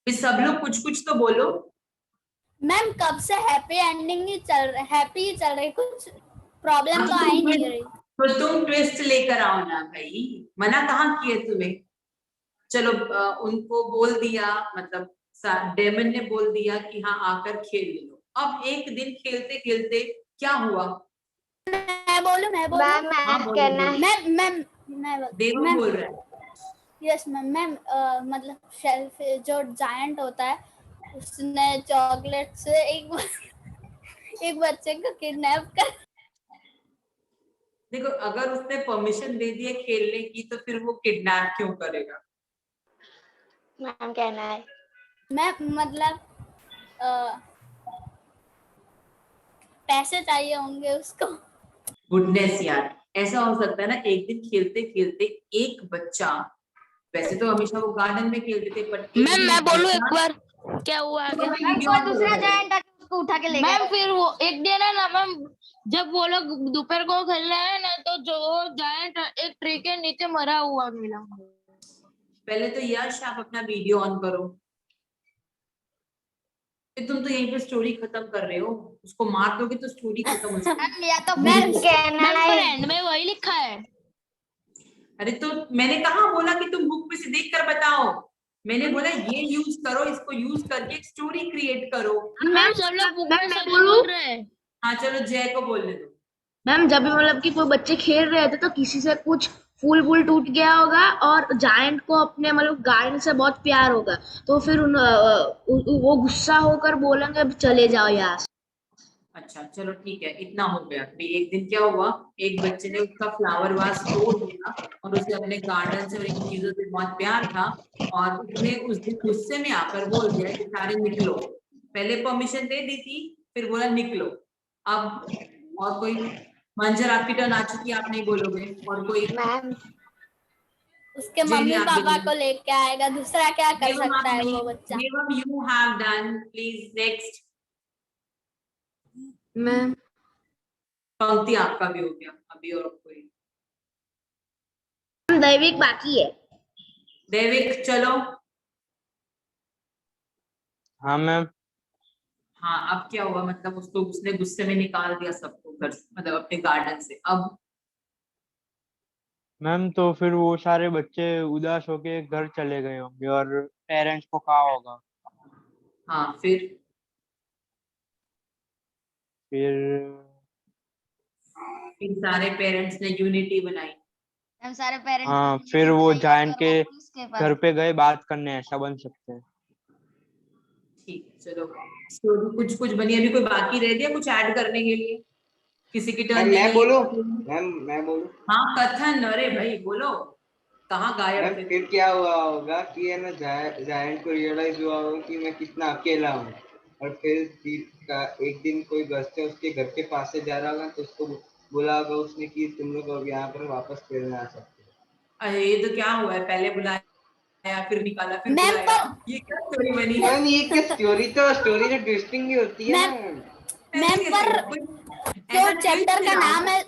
फिर सब लोग कुछ कुछ तो बोलो। मैम कब से हैप्पी एंडिंग ही चल रहा, हैप्पी ही चल रही, कुछ प्रॉब्लम तो आ ही नहीं रही। तो तुम ट्विस्ट लेकर आओ ना भाई, मना कहाँ किए तुम्हें। चलो, उनको बोल दिया, मतलब डेमन ने बोल दिया कि हाँ आकर खेल लो। अब एक दिन खेलते खेलते क्या हुआ? मैं बोलूं? हाँ, देवा बोल रहा है। Yes ma'am. मैम मतलब शेल्फ जो जायंट होता है, उसने चॉकलेट से एक बच्चे को किडनैप कर। देखो, अगर उसने परमिशन दे दी है खेलने की, तो फिर वो किडनैप क्यों करेगा? मैम कहना है मैम मतलब पैसे चाहिए होंगे उसको। गुडनेस यार, ऐसा हो सकता है ना, एक दिन खेलते खेलते एक बच्चा, वैसे तो हमेशा वो गार्डन में खेलते थे, पर मैम मैं बोलूं एक बार क्या हुआ आगे? दूसरा जायंट आके उसको उठा के ले गया। मैम फिर वो एक दिन है ना मैम, जब वो लोग दोपहर को खेल रहे हैं ना, तो जो जायंट एक ट्री के नीचे मरा हुआ मिला। पहले तो यश आप अपना वीडियो ऑन करो। फिर तुम तो यहीं पे स्टोरी खत्म कर रहे हो, उसको मार दोगे तो स्टोरी खत्म हो जाएगी। या तो मैम कहना मैम है फ्रेंड में वही लिखा है। अरे तो मैंने कहा बोला कि तुम बुक में से देख कर बताओ, मैंने बोला ये यूज करो, इसको यूज करके एक स्टोरी क्रिएट करो। मैम सब लोग बुक में सब बोल रहे हैं। हाँ चलो, जय को बोलने दो। मैम जब भी मतलब कि कोई बच्चे खेल रहे थे तो किसी से कुछ फूल वूल टूट गया होगा और जायंट को अपने मतलब गार्डन से बहुत प्यार होगा, तो फिर वो गुस्सा होकर बोलेंगे अब चले जाओ यहाँ से। अच्छा चलो ठीक है, इतना हो गया। अभी एक दिन क्या हुआ, एक बच्चे ने उसका फ्लावर वास तोड़ दिया और उसे अपने गार्डन से और इन चीजों से बहुत प्यार था, और उसने उस दिन गुस्से में आकर बोल दिया कि सारे निकलो। पहले परमिशन दे दी थी, फिर बोला निकलो। अब और कोई? मंजर आपकी टर्न आ चुकी है, आप नहीं बोलोगे। और कोई? मैम उसके जेनी, मम्मी आप पापा बोलो। को लेके आएगा, दूसरा क्या कर देवम, सकता है आप वो नहीं। बच्चा। देवम, you have done, please next। Ma'am पंक्ति आपका भी हो गया, अभी और कोई? दैविक बाकी है। दैविक चलो। हाँ मैम। हाँ, अब क्या हुआ, मतलब उसको उसने गुस्से में निकाल दिया सबको घर से, मतलब अपने गार्डन से। अब मैम तो फिर वो सारे बच्चे उदास होके घर चले गए होंगे और पेरेंट्स को कहा होगा। हाँ, फिर फिर सारे पेरेंट्स ने यूनिटी बनाई। हम सारे पेरेंट्स हाँ, फिर वो जायंट के घर पे गए बात करने, ऐसा बन सकते हैं। ठीक है, चलो स्टोरी कुछ कुछ बनी, अभी कोई बाकी रह गया कुछ ऐड करने के लिए? किसी की टर्न नहीं मैं है? बोलूं? मैं बोलूं? हाँ कथन, अरे भाई बोलो, कहाँ गायब थे? फिर क्या हुआ होगा कि है ना, जायंट को रियलाइज हुआ होगा कि मैं कितना अकेला हूँ, और फिर एक दिन कोई गस्ते उसके घर के पास से जा रहा होगा, तो उसको बोला होगा उसने कि तुम लोग अब यहाँ पर वापस खेलने आ सकते हो। अरे ये तो क्या हुआ है, पहले बुलाया फिर निकाला फिर मैम बुलाया, ये क्या स्टोरी बनी? मैम ये क्या स्टोरी तो ट्विस्टिंग ही होती है ना। मैम पर जो चैप्टर का नाम है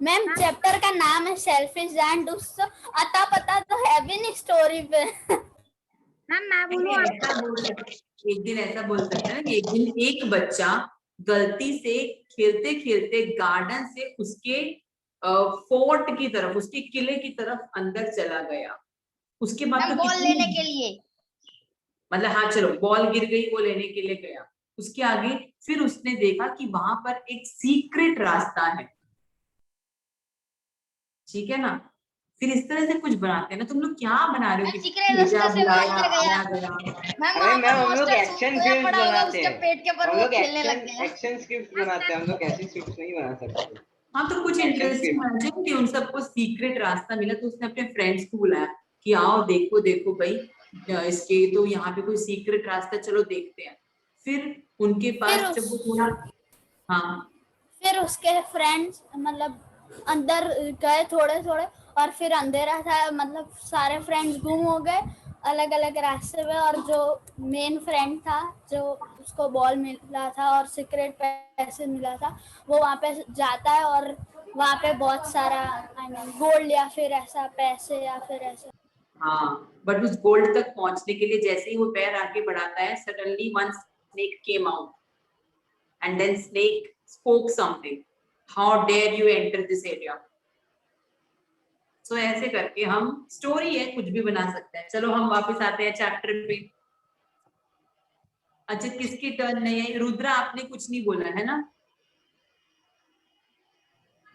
मैम, चैप्टर का नाम है सेल्फिश जायंट, उससे अता पता तो है भी नहीं स्टोरी पे। मैम मैं बोलूं ऐसा बोल सकते, एक दिन ऐसा बोल सकते हैं कि एक दिन एक बच्चा गलती से खेलते खेलते गार्डन से उसके फोर्ट की तरफ, उसके किले की तरफ अंदर चला गया। उसके बाद तो बॉल कितनी, लेने के लिए। मतलब हाँ चलो बॉल गिर गई, वो लेने के लिए गया। उसके आगे फिर उसने देखा कि वहां पर एक सीक्रेट रास्ता है, ठीक है ना। फिर इस तरह से कुछ बनाते हैं ना, तुम लोग क्या बना रहे हो कि सीक्रेट भेजा रास्ते से वो बुलाया अंदर गया। आया गया? मैम अरे वहां मैम पर हम लोग मॉन्स्टर एक्शन सोया फिल्म पड़ा होगा बनाते उसके हैं, पेट के ऊपर, हम वो लोग खेलने लग गया। एक्शन स्क्रिप्ट बनाते हैं, हम लोग ऐसी स्क्रिप्ट नहीं बना सकते। हाँ तो कुछ एक्शन इंटरेस्टिंग स्क्रिप्ट। होना चाहिए कि उन सबको सीक्रेट रास्ता मिला, तो उसने अपने फ्रेंड्स को बुलाया कि आओ देखो देखो भाई, इसके तो यहाँ पे कोई सीक्रेट रास्ता, चलो देखते हैं। फिर उनके पास जब वो थोड़ा, हाँ फिर उसके फ्रेंड्स मतलब अंदर गए थोड़े थोड़े, और फिर अंधेरा था, मतलब सारे फ्रेंड्स गुम हो गए अलग अलग रास्ते में, और जो मेन फ्रेंड था जो उसको बॉल मिला था और सीक्रेट पैसे मिला था, वो वहाँ पे जाता है और वहाँ पे बहुत सारा गोल्ड या फिर ऐसा पैसे या फिर ऐसा। हाँ, बट उस गोल्ड तक पहुंचने के लिए जैसे ही वो पैर आगे बढ़ाता है, suddenly one snake came out and then snake spoke something, how dare you enter this area. So ऐसे करके हम, स्टोरी है कुछ भी बना सकते हैं। चलो हम वापस आते हैं चैप्टर पे। अच्छा किसकी टर्न नहीं है? रुद्रा आपने कुछ नहीं बोला है ना?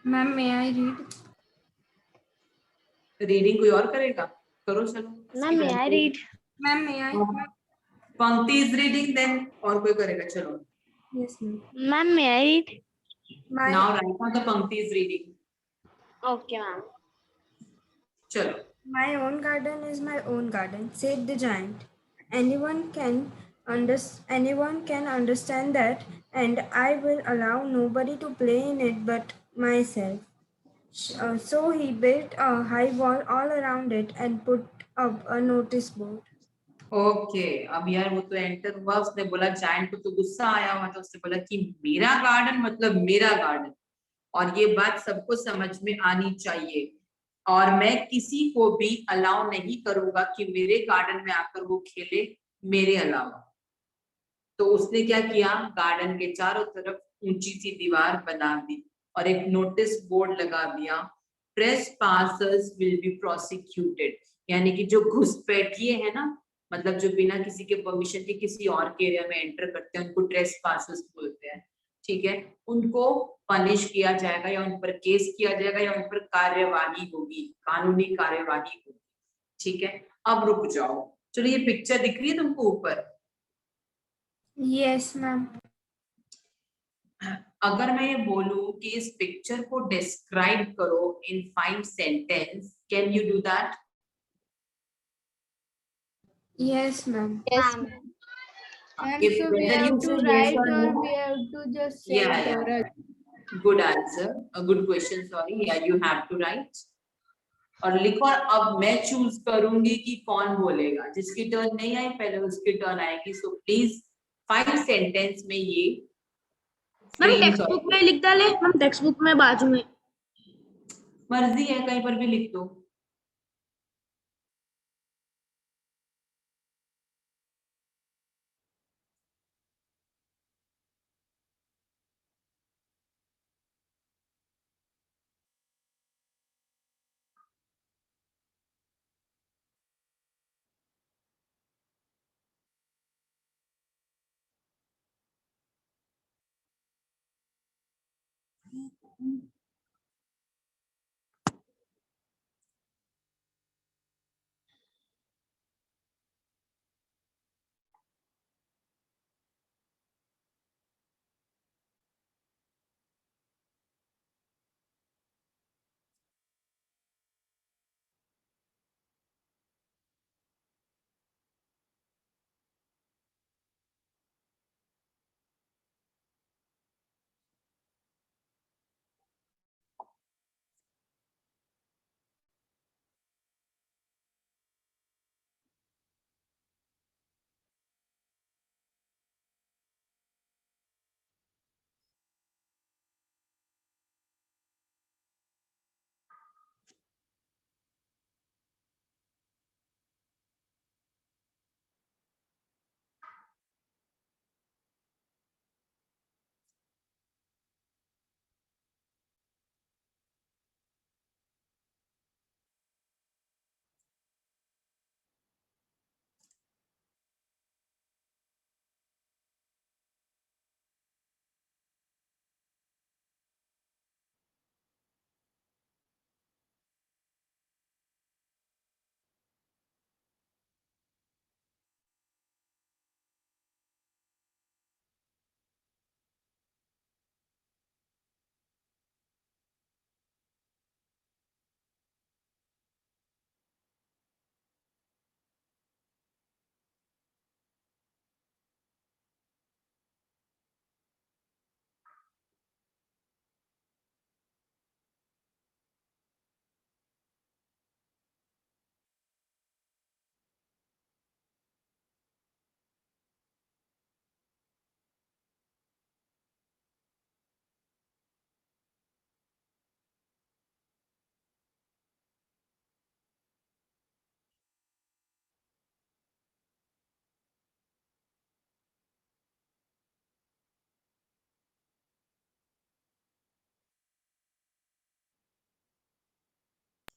Ma'am may I read? Reading कोई और करेगा? करो चलो। Ma'am may I read? Ma'am may I? Pankti is reading, then और कोई करेगा? चलो yes ma'am. Ma'am may I read? Now right now the Pankti is reading. Okay ma'am. चलो। My own garden is my own garden, said the giant. Anyone can understand that, and I will allow nobody to play in it but myself. So he built a high wall all around it and put up a notice board. Okay अब यार वो तो enter हुआ, उसने बोला, giant को तो गुस्सा आया हुआ था, उसने बोला कि मेरा गार्डन मतलब मेरा गार्डन, और ये बात सबको समझ में आनी चाहिए, और मैं किसी को भी अलाउ नहीं करूंगा कि मेरे गार्डन में आकर वो खेले मेरे अलावा। तो उसने क्या किया, गार्डन के चारों तरफ ऊंची सी दीवार बना दी और एक नोटिस बोर्ड लगा दिया, trace passers will be prosecuted, यानी कि जो घुसपैठिए है ना, मतलब जो बिना किसी के परमिशन के किसी और के एरिया में एंटर करते हैं, उनको ट्रेस पासर्स बोलते हैं, ठीक है। उनको पनिश किया जाएगा या उन पर केस किया जाएगा या उन पर कार्यवाही होगी, कानूनी कार्यवाही होगी, ठीक है। अब रुक जाओ, चलो ये पिक्चर दिख रही है तुमको ऊपर? Yes, ma'am. अगर मैं ये बोलूं कि इस पिक्चर को डिस्क्राइब करो इन 5 sentence, can you do that? Yes, ma'am. Yes, ma'am ma'am. If So we whether have you to say yes write or or no, we have to just say yeah, it yeah, oral? good answer, a good question, sorry, yeah, you have to write और लिखो। और अब मैं choose करूंगी कि कौन बोलेगा, जिसकी टर्न नहीं आई पहले उसकी टर्न आएगी। सो प्लीज 5 सेंटेंस में ये मैम फ्रेम टेक्स्ट बुक में लिख डाले, मैम टेक्स्ट बुक में बाजू में। मर्जी है, कहीं पर भी लिख दो।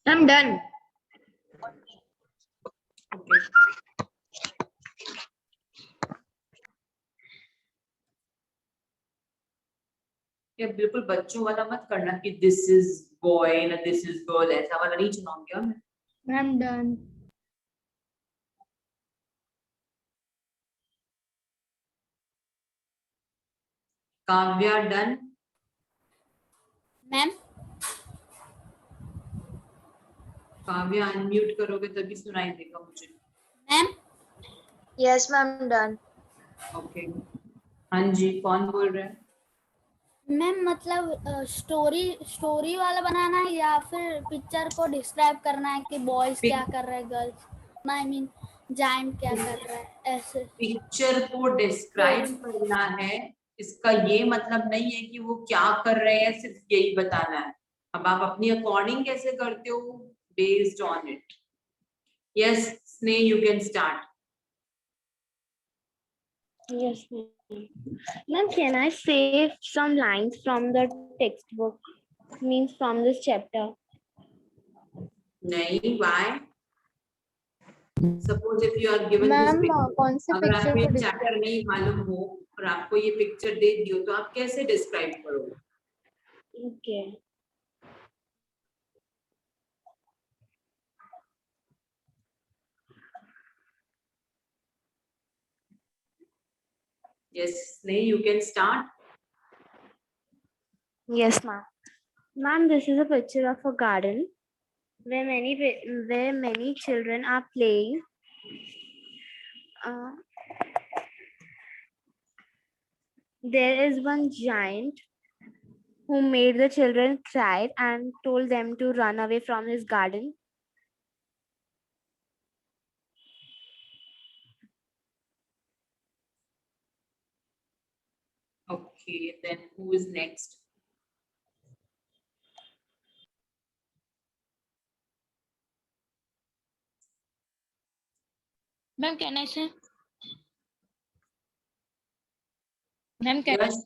I'm done. Okay. ये बिल्कुल बच्चों वाला मत करना कि दिस इज बॉय ना दिस इज गर्ल, ऐसा वाला नहीं चुनाऊंगी मैं। I'm done. Kavya done? Ma'am Kavya unmute करोगे तभी सुनाई देगा मुझे। Ma'am Yes, ma'am, done. Okay हाँ जी, कौन बोल रहे हैं? मैम मतलब स्टोरी वाला बनाना है या फिर पिक्चर को डिस्क्राइब करना है कि बॉयज क्या कर रहे हैं, गर्ल्स आई मीन जायंट क्या कर रहा है, ऐसे? पिक्चर को डिस्क्राइब करना है, इसका ये मतलब नहीं है कि वो क्या कर रहे हैं, सिर्फ यही बताना है। अब आप अपनी अकॉर्डिंग कैसे करते हो, बेस्ड ऑन इट। यस स्नेह, you can start. Yes, ma'am. Ma'am, can I save some lines from the textbook? Means from this chapter. नहीं, why? Suppose if you are given this ma'am picture, कौन से अगर picture आपको ये को chapter नहीं मालूम हो और आपको ये पिक्चर दे दी हो तो आप कैसे डिस्क्राइब करोगे? Okay. Yes, Sneh, you can start. Yes, ma'am. Ma'am, this is a picture of a garden where many children are playing. Uh, there is one giant who made the children cry and told them to run away from his garden. Okay, then who is next? Ma'am, can I say? Ma'am, can Yash.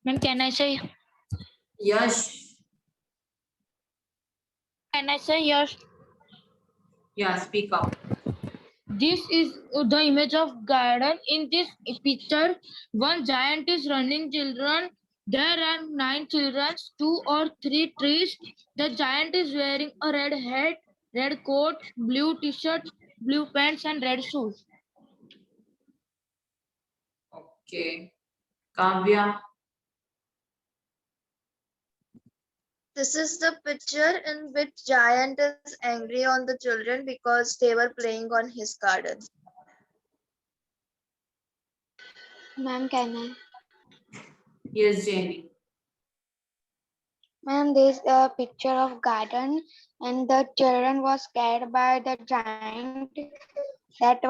Ma'am, can I say? Yash. Can I say yes? Yeah, speak up. This is the image of garden. In this picture, one giant is running children. There are 9 children, 2 or 3 trees. The giant is wearing a red hat, red coat, blue t-shirt, blue pants, and red shoes. Okay. Kavya. This is the picture in which giant is angry on the children because they were playing on his garden. Ma'am, can I? Yes, Jenny. Ma'am, this is a picture of garden and the children was scared by the giant. That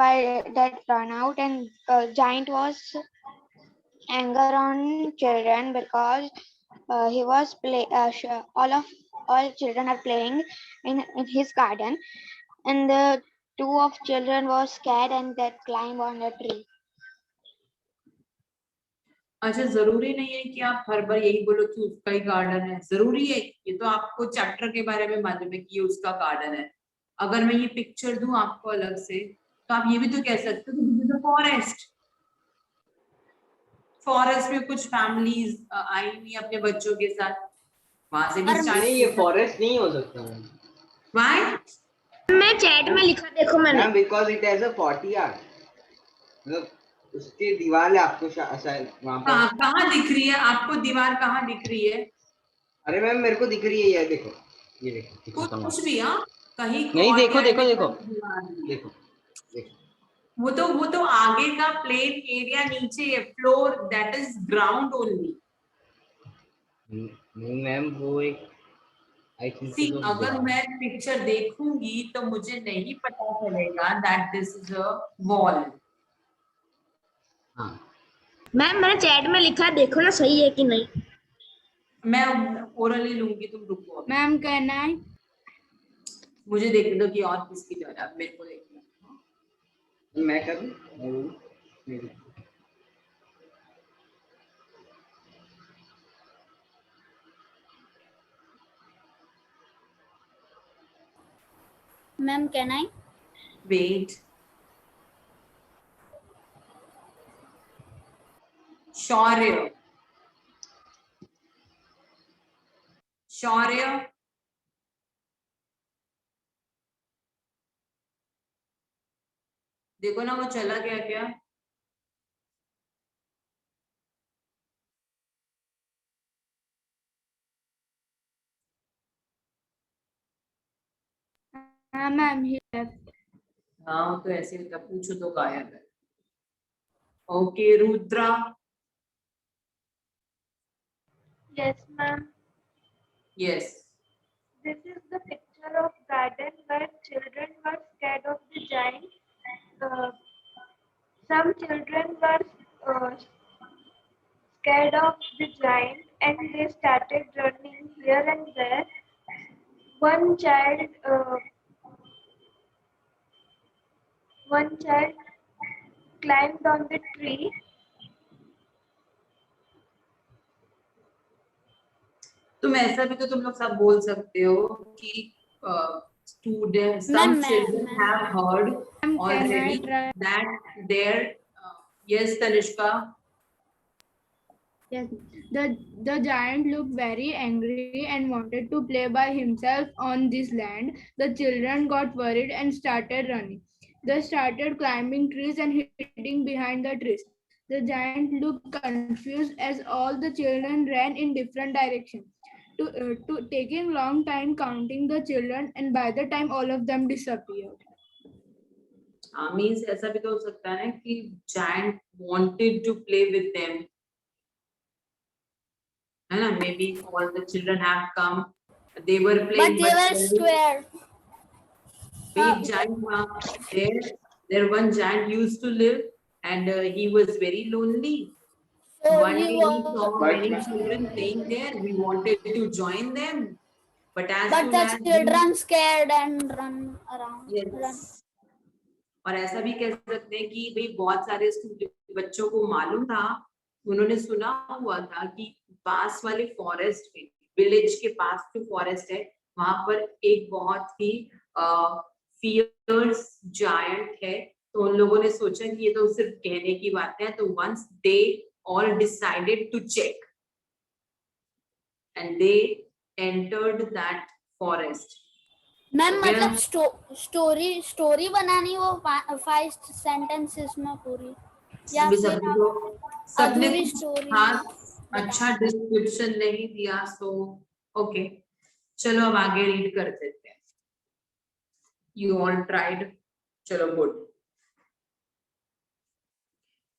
run out and giant was anger on children because he was all children are playing in his garden and the two of children was scared and that climb on the tree. अच्छा, जरूरी नहीं है कि आप हर बार यही बोलो कि उसका ही गार्डन है। जरूरी है, ये तो आपको चैप्टर के बारे में मालूम है कि ये उसका गार्डन है। अगर मैं ये पिक्चर दूं आपको अलग से तो आप ये भी तो कह सकते हो कि फॉरेस्ट में कुछ फैमिलीज आई हुई अपने बच्चों के साथ, वहां से भी स्टार्ट। नहीं, ये फॉरेस्ट नहीं हो सकता। व्हाई? मैं चैट में लिखा, देखो मैंने। Because it has a courtyard, मतलब उसके दीवार है। आपको शायद वहां पर कहाँ दिख रही है आपको? दीवार कहाँ दिख रही है? अरे मैम, मेरे को दिख रही है, ये देखो, ये देखो कुछ भी। हाँ, कहीं नहीं, देखो courtyard देखो में देखो दीवार देखो, वो तो आगे का प्लेन एरिया, नीचे है floor, that is ground only. नहीं मैम, वो एक आई थिंक सी, अगर मैं पिक्चर देखूंगी तो मुझे नहीं पता चलेगा that this is a wall. हाँ मैम, मैंने चैट में लिखा, देखो ना सही है कि नहीं। मैं ओरली लूंगी, तुम रुको। मैम, कैन आई? मुझे देखने दो कि और किसकी जो है, मेरे को देखना। मैं करूं? Ma'am, can I? Wait. Shaurya. Shaurya. देखो ना वो चला गया क्या? Ma'am, he left. हाँ तो ऐसे होता, पूछो तो गायब है. Okay Rudra. Yes, ma'am. Yes. This is the picture of garden where children were scared of the giant. Some children were scared of the giant and they started running here and there. One child climbed on the tree. तुम ऐसा भी तो तुम लोग सब बोल सकते हो कि students, some children have heard already that their yes Tanishka. Yes, the giant looked very angry and wanted to play by himself on this land. The children got worried and started running. They started climbing trees and hiding behind the trees. The giant looked confused as all the children ran in different directions. To taking long time counting the children, and by the time all of them disappeared. Means ऐसा भी तो हो सकता है कि giant wanted to play with them. है ना? Maybe all the children have come. They were playing. But they were scared. Big giant. There one giant used to live, and he was very lonely. So One day he he saw was. many children playing there. We wanted to join them, but as But soon the as children scared and run around. Yes. Run. और ऐसा भी कह सकते हैं कि भाई बहुत सारे बच्चों को मालूम था, उन्होंने सुना हुआ था कि पास वाले फॉरेस्ट में, विलेज के पास जो फॉरेस्ट है, वहां पर एक बहुत ही फियर्स जायंट है. तो उन लोगों ने सोचा कि ये तो सिर्फ कहने की बात है. तो once they all decided to check and they entered that forest. Ma'am मतलब स्टोरी बनानी वो 5 sentences में पूरी या फिर अधूरी स्टोरी. अच्छा डिस्क्रिप्शन नहीं दिया. सो ओके, चलो अब आगे रीड कर देते हैं. You all tried. चलो good.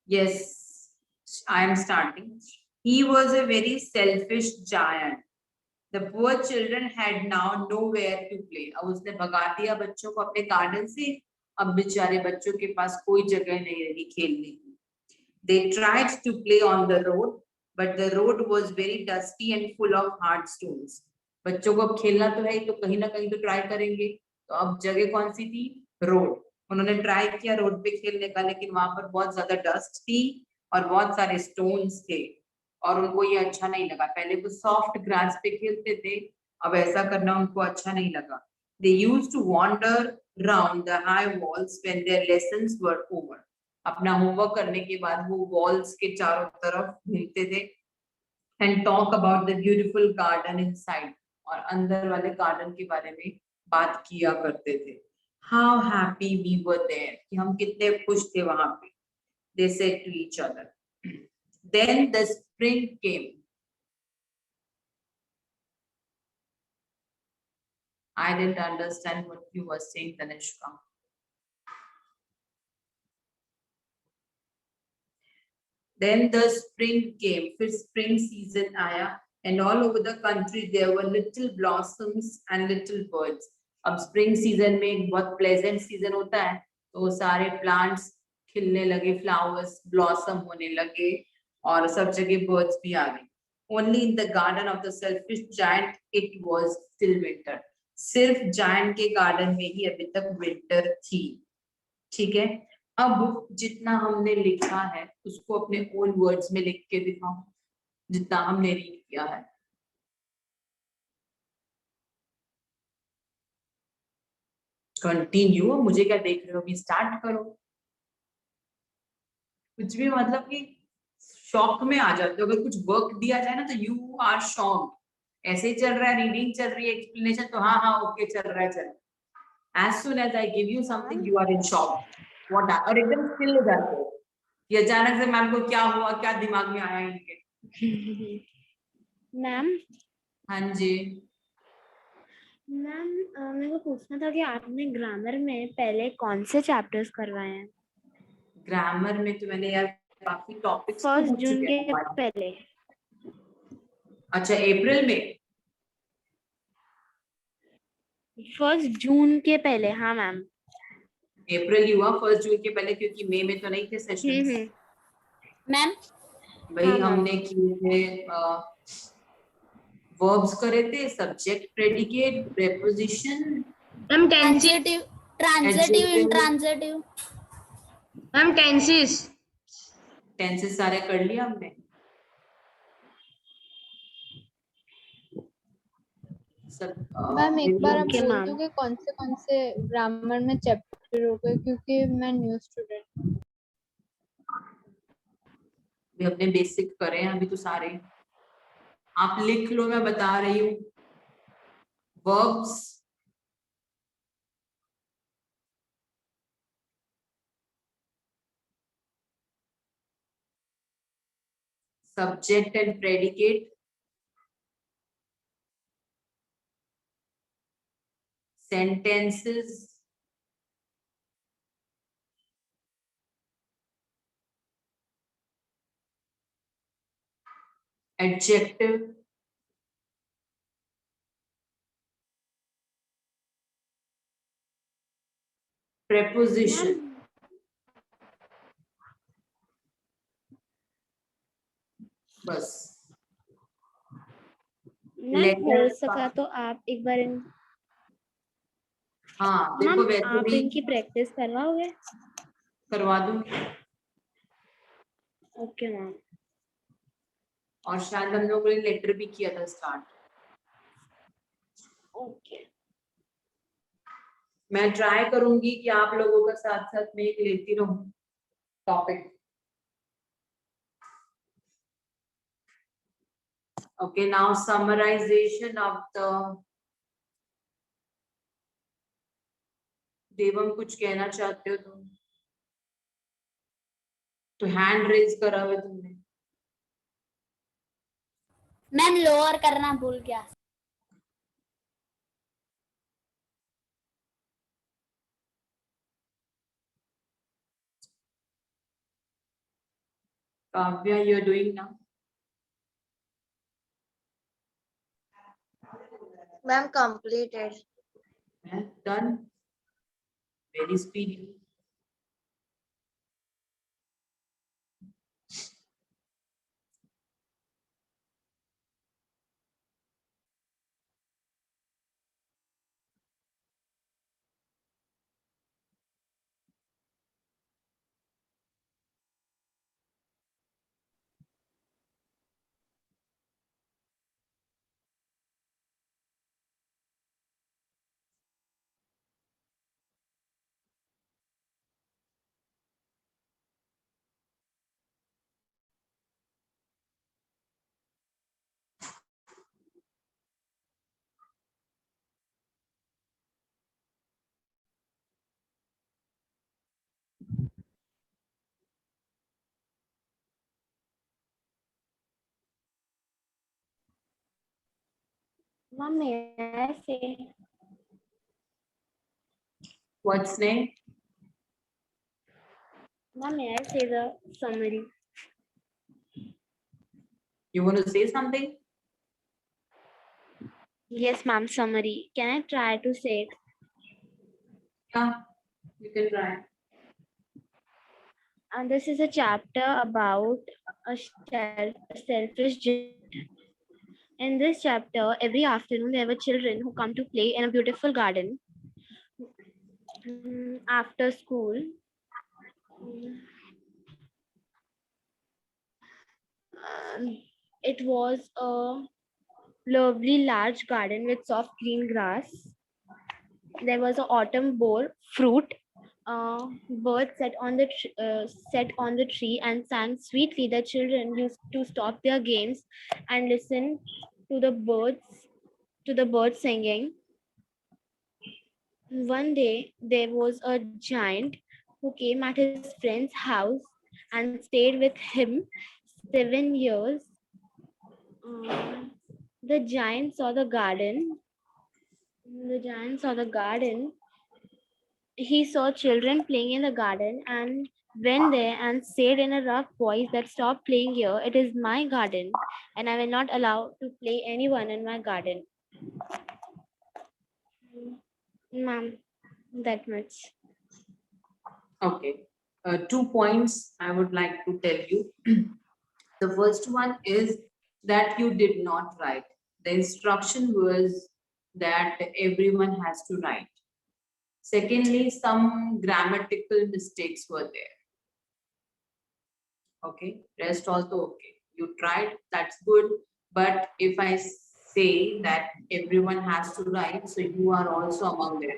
Yes, I am starting. He was a very selfish giant. The poor children had now nowhere to play. अब उसने भगा दिया बच्चों को अपने गार्डन से. अब बेचारे बच्चों के पास कोई जगह नहीं रही खेलने की. They tried to play on the road, but the road was very dusty and full of hard stones. बच्चों को अब खेलना तो है, तो कहीं ना कहीं तो ट्राई करेंगे. तो अब जगह कौन सी थी? रोड. उन्होंने ट्राई किया रोड पे खेलने का, लेकिन वहां पर बहुत ज्यादा डस्ट थी और बहुत सारे स्टोन्स थे और उनको ये अच्छा नहीं लगा. पहले वो सॉफ्ट ग्रास पे खेलते थे, अब ऐसा करना उनको अच्छा नहीं लगा. They used to wander round the high walls when their lessons were over. अपना होमवर्क करने के बाद वो वॉल्स के चारों तरफ घूमते थे and talk about the beautiful garden inside. और अंदर वाले गार्डन के बारे में बात किया करते थे. How happy we were there. कि हम कितने खुश थे वहां पे. They said to each other. Then the spring came. I didn't understand what you were saying, Tanishka. Then the spring came. फिर spring season आया, and all over the country there were little blossoms and little birds. अब spring season में एक बहुत pleasant season होता है, तो सारे plants खिलने लगे, flowers blossom होने लगे और सब जगह birds भी आ गए. Only in the garden of the selfish giant it was still winter. सिर्फ giant के garden में ही अभी तक winter थी. ठीक है. अब जितना हमने लिखा है उसको अपने ओन वर्ड्स में लिख के दिखाओ, जितना हमने रीड किया है. कंटिन्यू, मुझे क्या देख रहे हो, अभी स्टार्ट करो। कुछ भी मतलब कि शॉक में आ जाते हो, अगर कुछ वर्क दिया जाए ना तो यू आर शॉक। ऐसे ही चल रहा है, रीडिंग चल रही है, एक्सप्लेनेशन तो हाँ हाँ ओके चल रहा है चल। As soon as I give you something you are in shock. What, और एकदम स्टिल हो जाते हो कि अचानक से मैम को क्या हुआ, क्या दिमाग में आया इनके। मैम हाँ जी मैम मेरे को पूछना था कि आपने ग्रामर में पहले कौन से चैप्टर्स करवाए हैं? ग्रामर में तो मैंने यार काफी टॉपिक्स तो 1 हो जून चुके के हैं। पहले। अच्छा अप्रैल में? 1 जून के पहले, हाँ मैम। अप्रैल ही हुआ 1 जून के पहले, क्योंकि मई में तो नहीं थे सेशंस। मैम वही हाँ, मैम। हमने किए थे, वर्ब्स करे थे, subject, predicate, preposition, ma'am tenses, transitive, transitive, Adjective. Intransitive. Ma'am tenses. Tenses सारे कर लिया हमने। सब मैम एक बार आप Okay, बोल ma'am. दोगे कौन से ग्रामर में चैप्टर हो गए, क्योंकि मैं न्यू स्टूडेंट। भी हमने बेसिक करे हैं अभी तो सारे, आप लिख लो, मैं बता रही हूँ। Verbs, subject and predicate, sentences, adjective, preposition, बस। मैम हो लेटर सका तो आप एक बार हाँ मैम देखो वैसे आप भी इनकी प्रैक्टिस करवाओगे? करवा दूंगी, ओके मैम। और शायद हम लोगों ने लेटर भी किया था स्टार्ट। ओके मैं ट्राई करूंगी कि आप लोगों का साथ साथ में एक लेती रहूं topic. Okay, now summarization of the देवम, कुछ कहना चाहते हो तुम? तो हैंड रेज करा हुआ तुमने। मैम लोअर करना भूल गया। Kavya, you are doing now? Ma'am, completed. Done. Very speedy. Ma'am may I say? What's name? Ma'am, may I say the summary? You want to say something? Yes, ma'am, summary. Can I try to say it? Yeah, you can try. And this is a chapter about a selfish giant. In this chapter, every afternoon there were children who come to play in a beautiful garden after school. It was a lovely large garden with soft green grass. there was an autumn boar fruit. Birds sat on the tree and sang sweetly. The children used to stop their games and listen to the birds singing. One day there was a giant who came at his friend's house and stayed with him 7 years. The giant saw the garden. He saw children playing in the garden and went there and said in a rough voice that stop playing here. It is my garden and I will not allow to play anyone in my garden. Ma'am, that much. Okay. 2 points I would like to tell you. The first one is that you did not write. The instruction was that everyone has to write. Secondly, some grammatical mistakes were there. Okay, rest also okay. You tried, that's good. But if I say that everyone has to write, so you are also among them.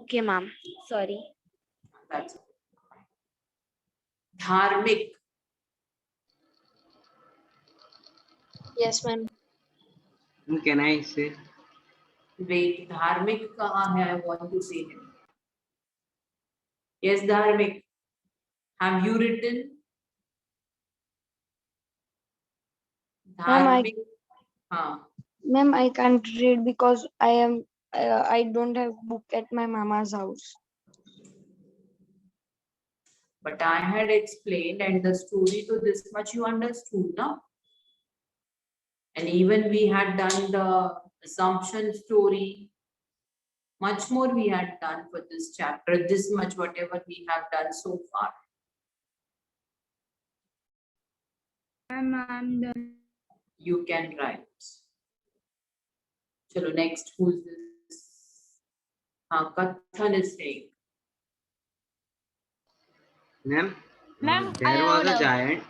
Okay, ma'am. Sorry. That's it. Dharmik. Yes, ma'am. Can I say? Wait, Dharmik kahan hai? I want to see him. Yes, Dharmik. Have you written? Dharmik. Ma'am, I can't read because I don't have book at my mama's house. But I had explained and the story to this much you understood, no? And even we had done the assumption story. Much more we had done for this chapter, this much whatever we have done so far. I'm done. You can write. Chalo, next, who's this? Kathan is saying. Ma'am, Ma'am, there was a giant.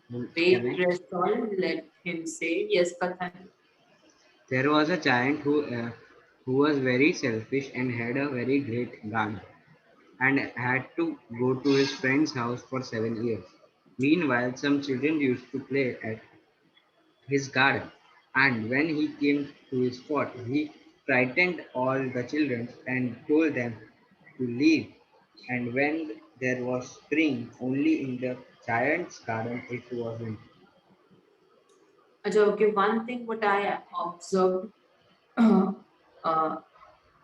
Wait, rest all, let him say. Yes, Kathan. There was a giant who was very selfish and had a very great garden and had to go to his friend's house for 7 years. Meanwhile, some children used to play at his garden, and when he came to his spot, he frightened all the children and told them to leave. And when there was spring, only in the giant's garden it was winter. Okay, one thing what I observed,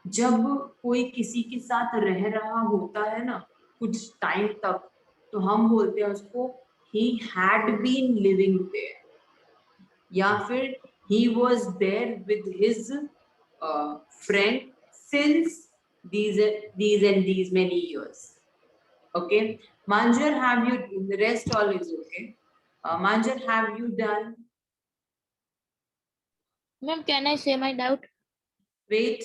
जब कोई किसी के साथ रह रहा होता है ना कुछ टाइम तक, तो हम बोलते हैं उसको he had been living there, या फिर he was there with his friend since these and these many years. Okay, Manjar, have you, the rest all is okay. Manjar, have you done? Ma'am, can I say my doubt? Wait,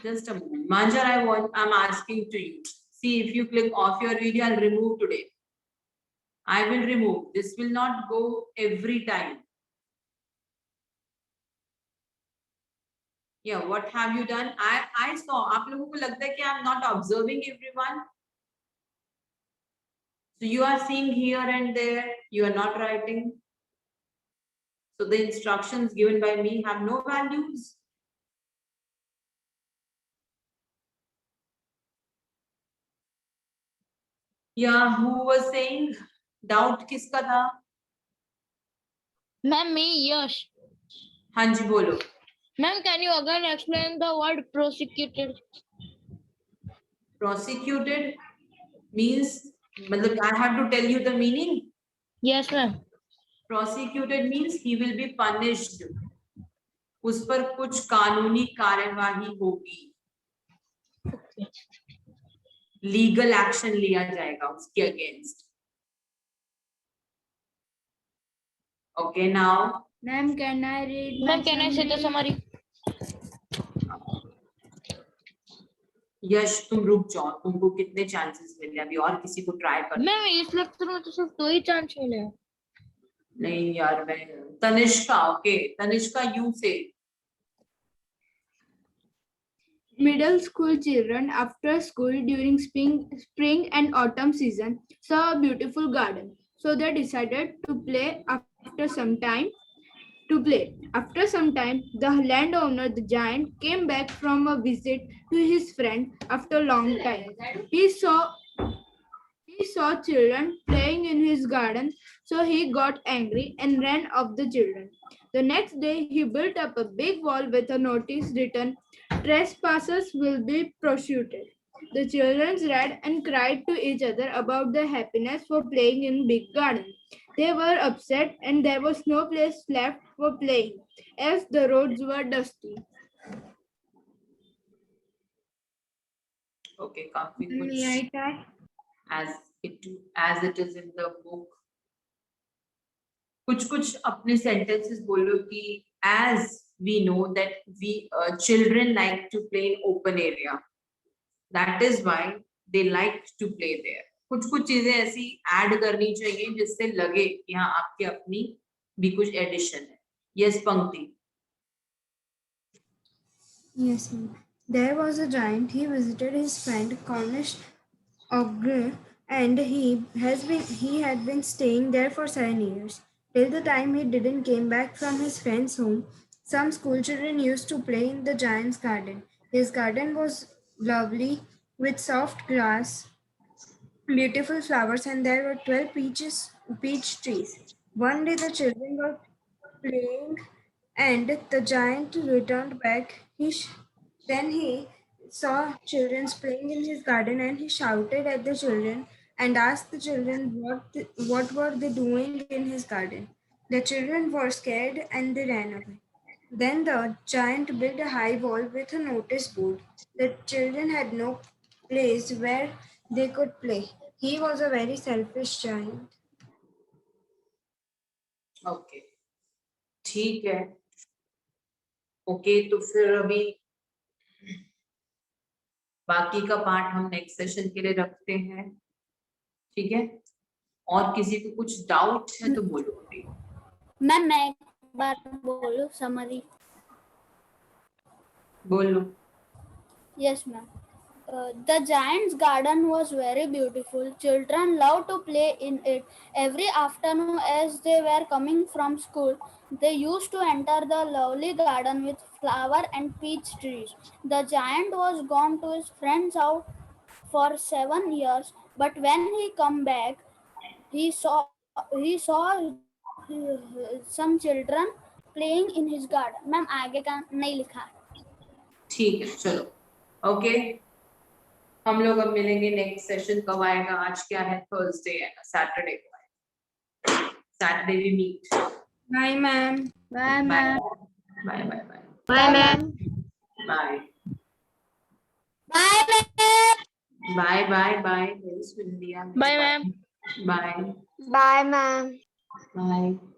just a moment. Manjar, I'm asking to you. See, if you click off your video, I'll remove today. I will remove. This will not go every time. Yeah, what have you done? I saw. आप लोगों को लगता है कि I'm not observing everyone. So you are seeing here and there. You are not writing. So the instructions given by me have no values. Yeah, who was saying? Doubt किसका था? Ma'am, me, Yash. हाँ जी बोलो. Ma'am, can you again explain the word prosecuted? Prosecuted means, I have to tell you the meaning? Yes, ma'am. Prosecuted means he will be punished. उस पर कुछ कानूनी कार्यवाही होगी. Legal action लिया जाएगा उसके against. Okay, now. Ma'am, can I read? Ma'am, can I say the summary? यश तुम रुक जाओ, तुमको कितने चांसेस मिले अभी और किसी को ट्राई कर. मैम इस लेक्चर में तो सिर्फ 2 ही चांस मिले हैं. नहीं यार, मैं तनिष्का. ओके, तनिष्का, यू से. middle school children after school during spring and autumn season saw a beautiful garden. So they decided to play after some time. After some time, the landowner, the giant, came back from a visit to his friend after a long time. He saw children playing in his garden, so he got angry and ran off the children. The next day, he built up a big wall with a notice written, "Trespassers will be prosecuted." The children read and cried to each other about their happiness for playing in big garden. They were upset and there was no place left for playing as the roads were dusty. Okay, काफी May कुछ I try? as it is in the book. कुछ अपने sentences बोलो कि as we know that we children like to play in open area. That is why they like to play there. कुछ चीजें ऐसी add करनी चाहिए जिससे लगे कि हाँ आपके अपनी भी कुछ एडिशन है. Yes, पंक्ति. Yes, ma'am. There was a giant. He visited his friend Cornish Ogre, and he had been staying there for 7 years. Till the time he didn't came back from his friend's home, some school children used to play in the giant's garden. His garden was lovely with soft grass, beautiful flowers, and there were 12 peach trees. One day the children were playing, and the giant returned back. Then he saw children playing in his garden, and he shouted at the children and asked the children what were they doing in his garden. The children were scared and they ran away. Then the giant built a high wall with a notice board. The children had no place where they could play. He was a very selfish giant. Okay, ठीक है. Okay, तो फिर अभी बाकी का part हम next session के लिए रखते हैं. ठीक है, और किसी को कुछ डाउट है तो बोलो. मैम मैं एक बार बोलूं समरी. बोलो. Yes, ma'am. The giant's garden was very beautiful. Children loved to play in it. Every afternoon, as they were coming from school, they used to enter the lovely garden with flower and peach trees. The giant was gone to his friend's house for 7 years, but when he come back, he saw some children playing in his garden. Ma'am आगे का नहीं लिखा. ठीक है, चलो. Okay, हम लोग अब मिलेंगे. नेक्स्ट सेशन कब आएगा? आज क्या है? थर्सडे है ना, सैटरडे को आएगा. Saturday we meet. Bye, ma'am. Bye, ma'am. Bye bye bye. Bye, ma'am. Bye Bye, ma'am. Bye bye bye. Very sweet India. Bye, ma'am. Bye Bye, ma'am. Bye.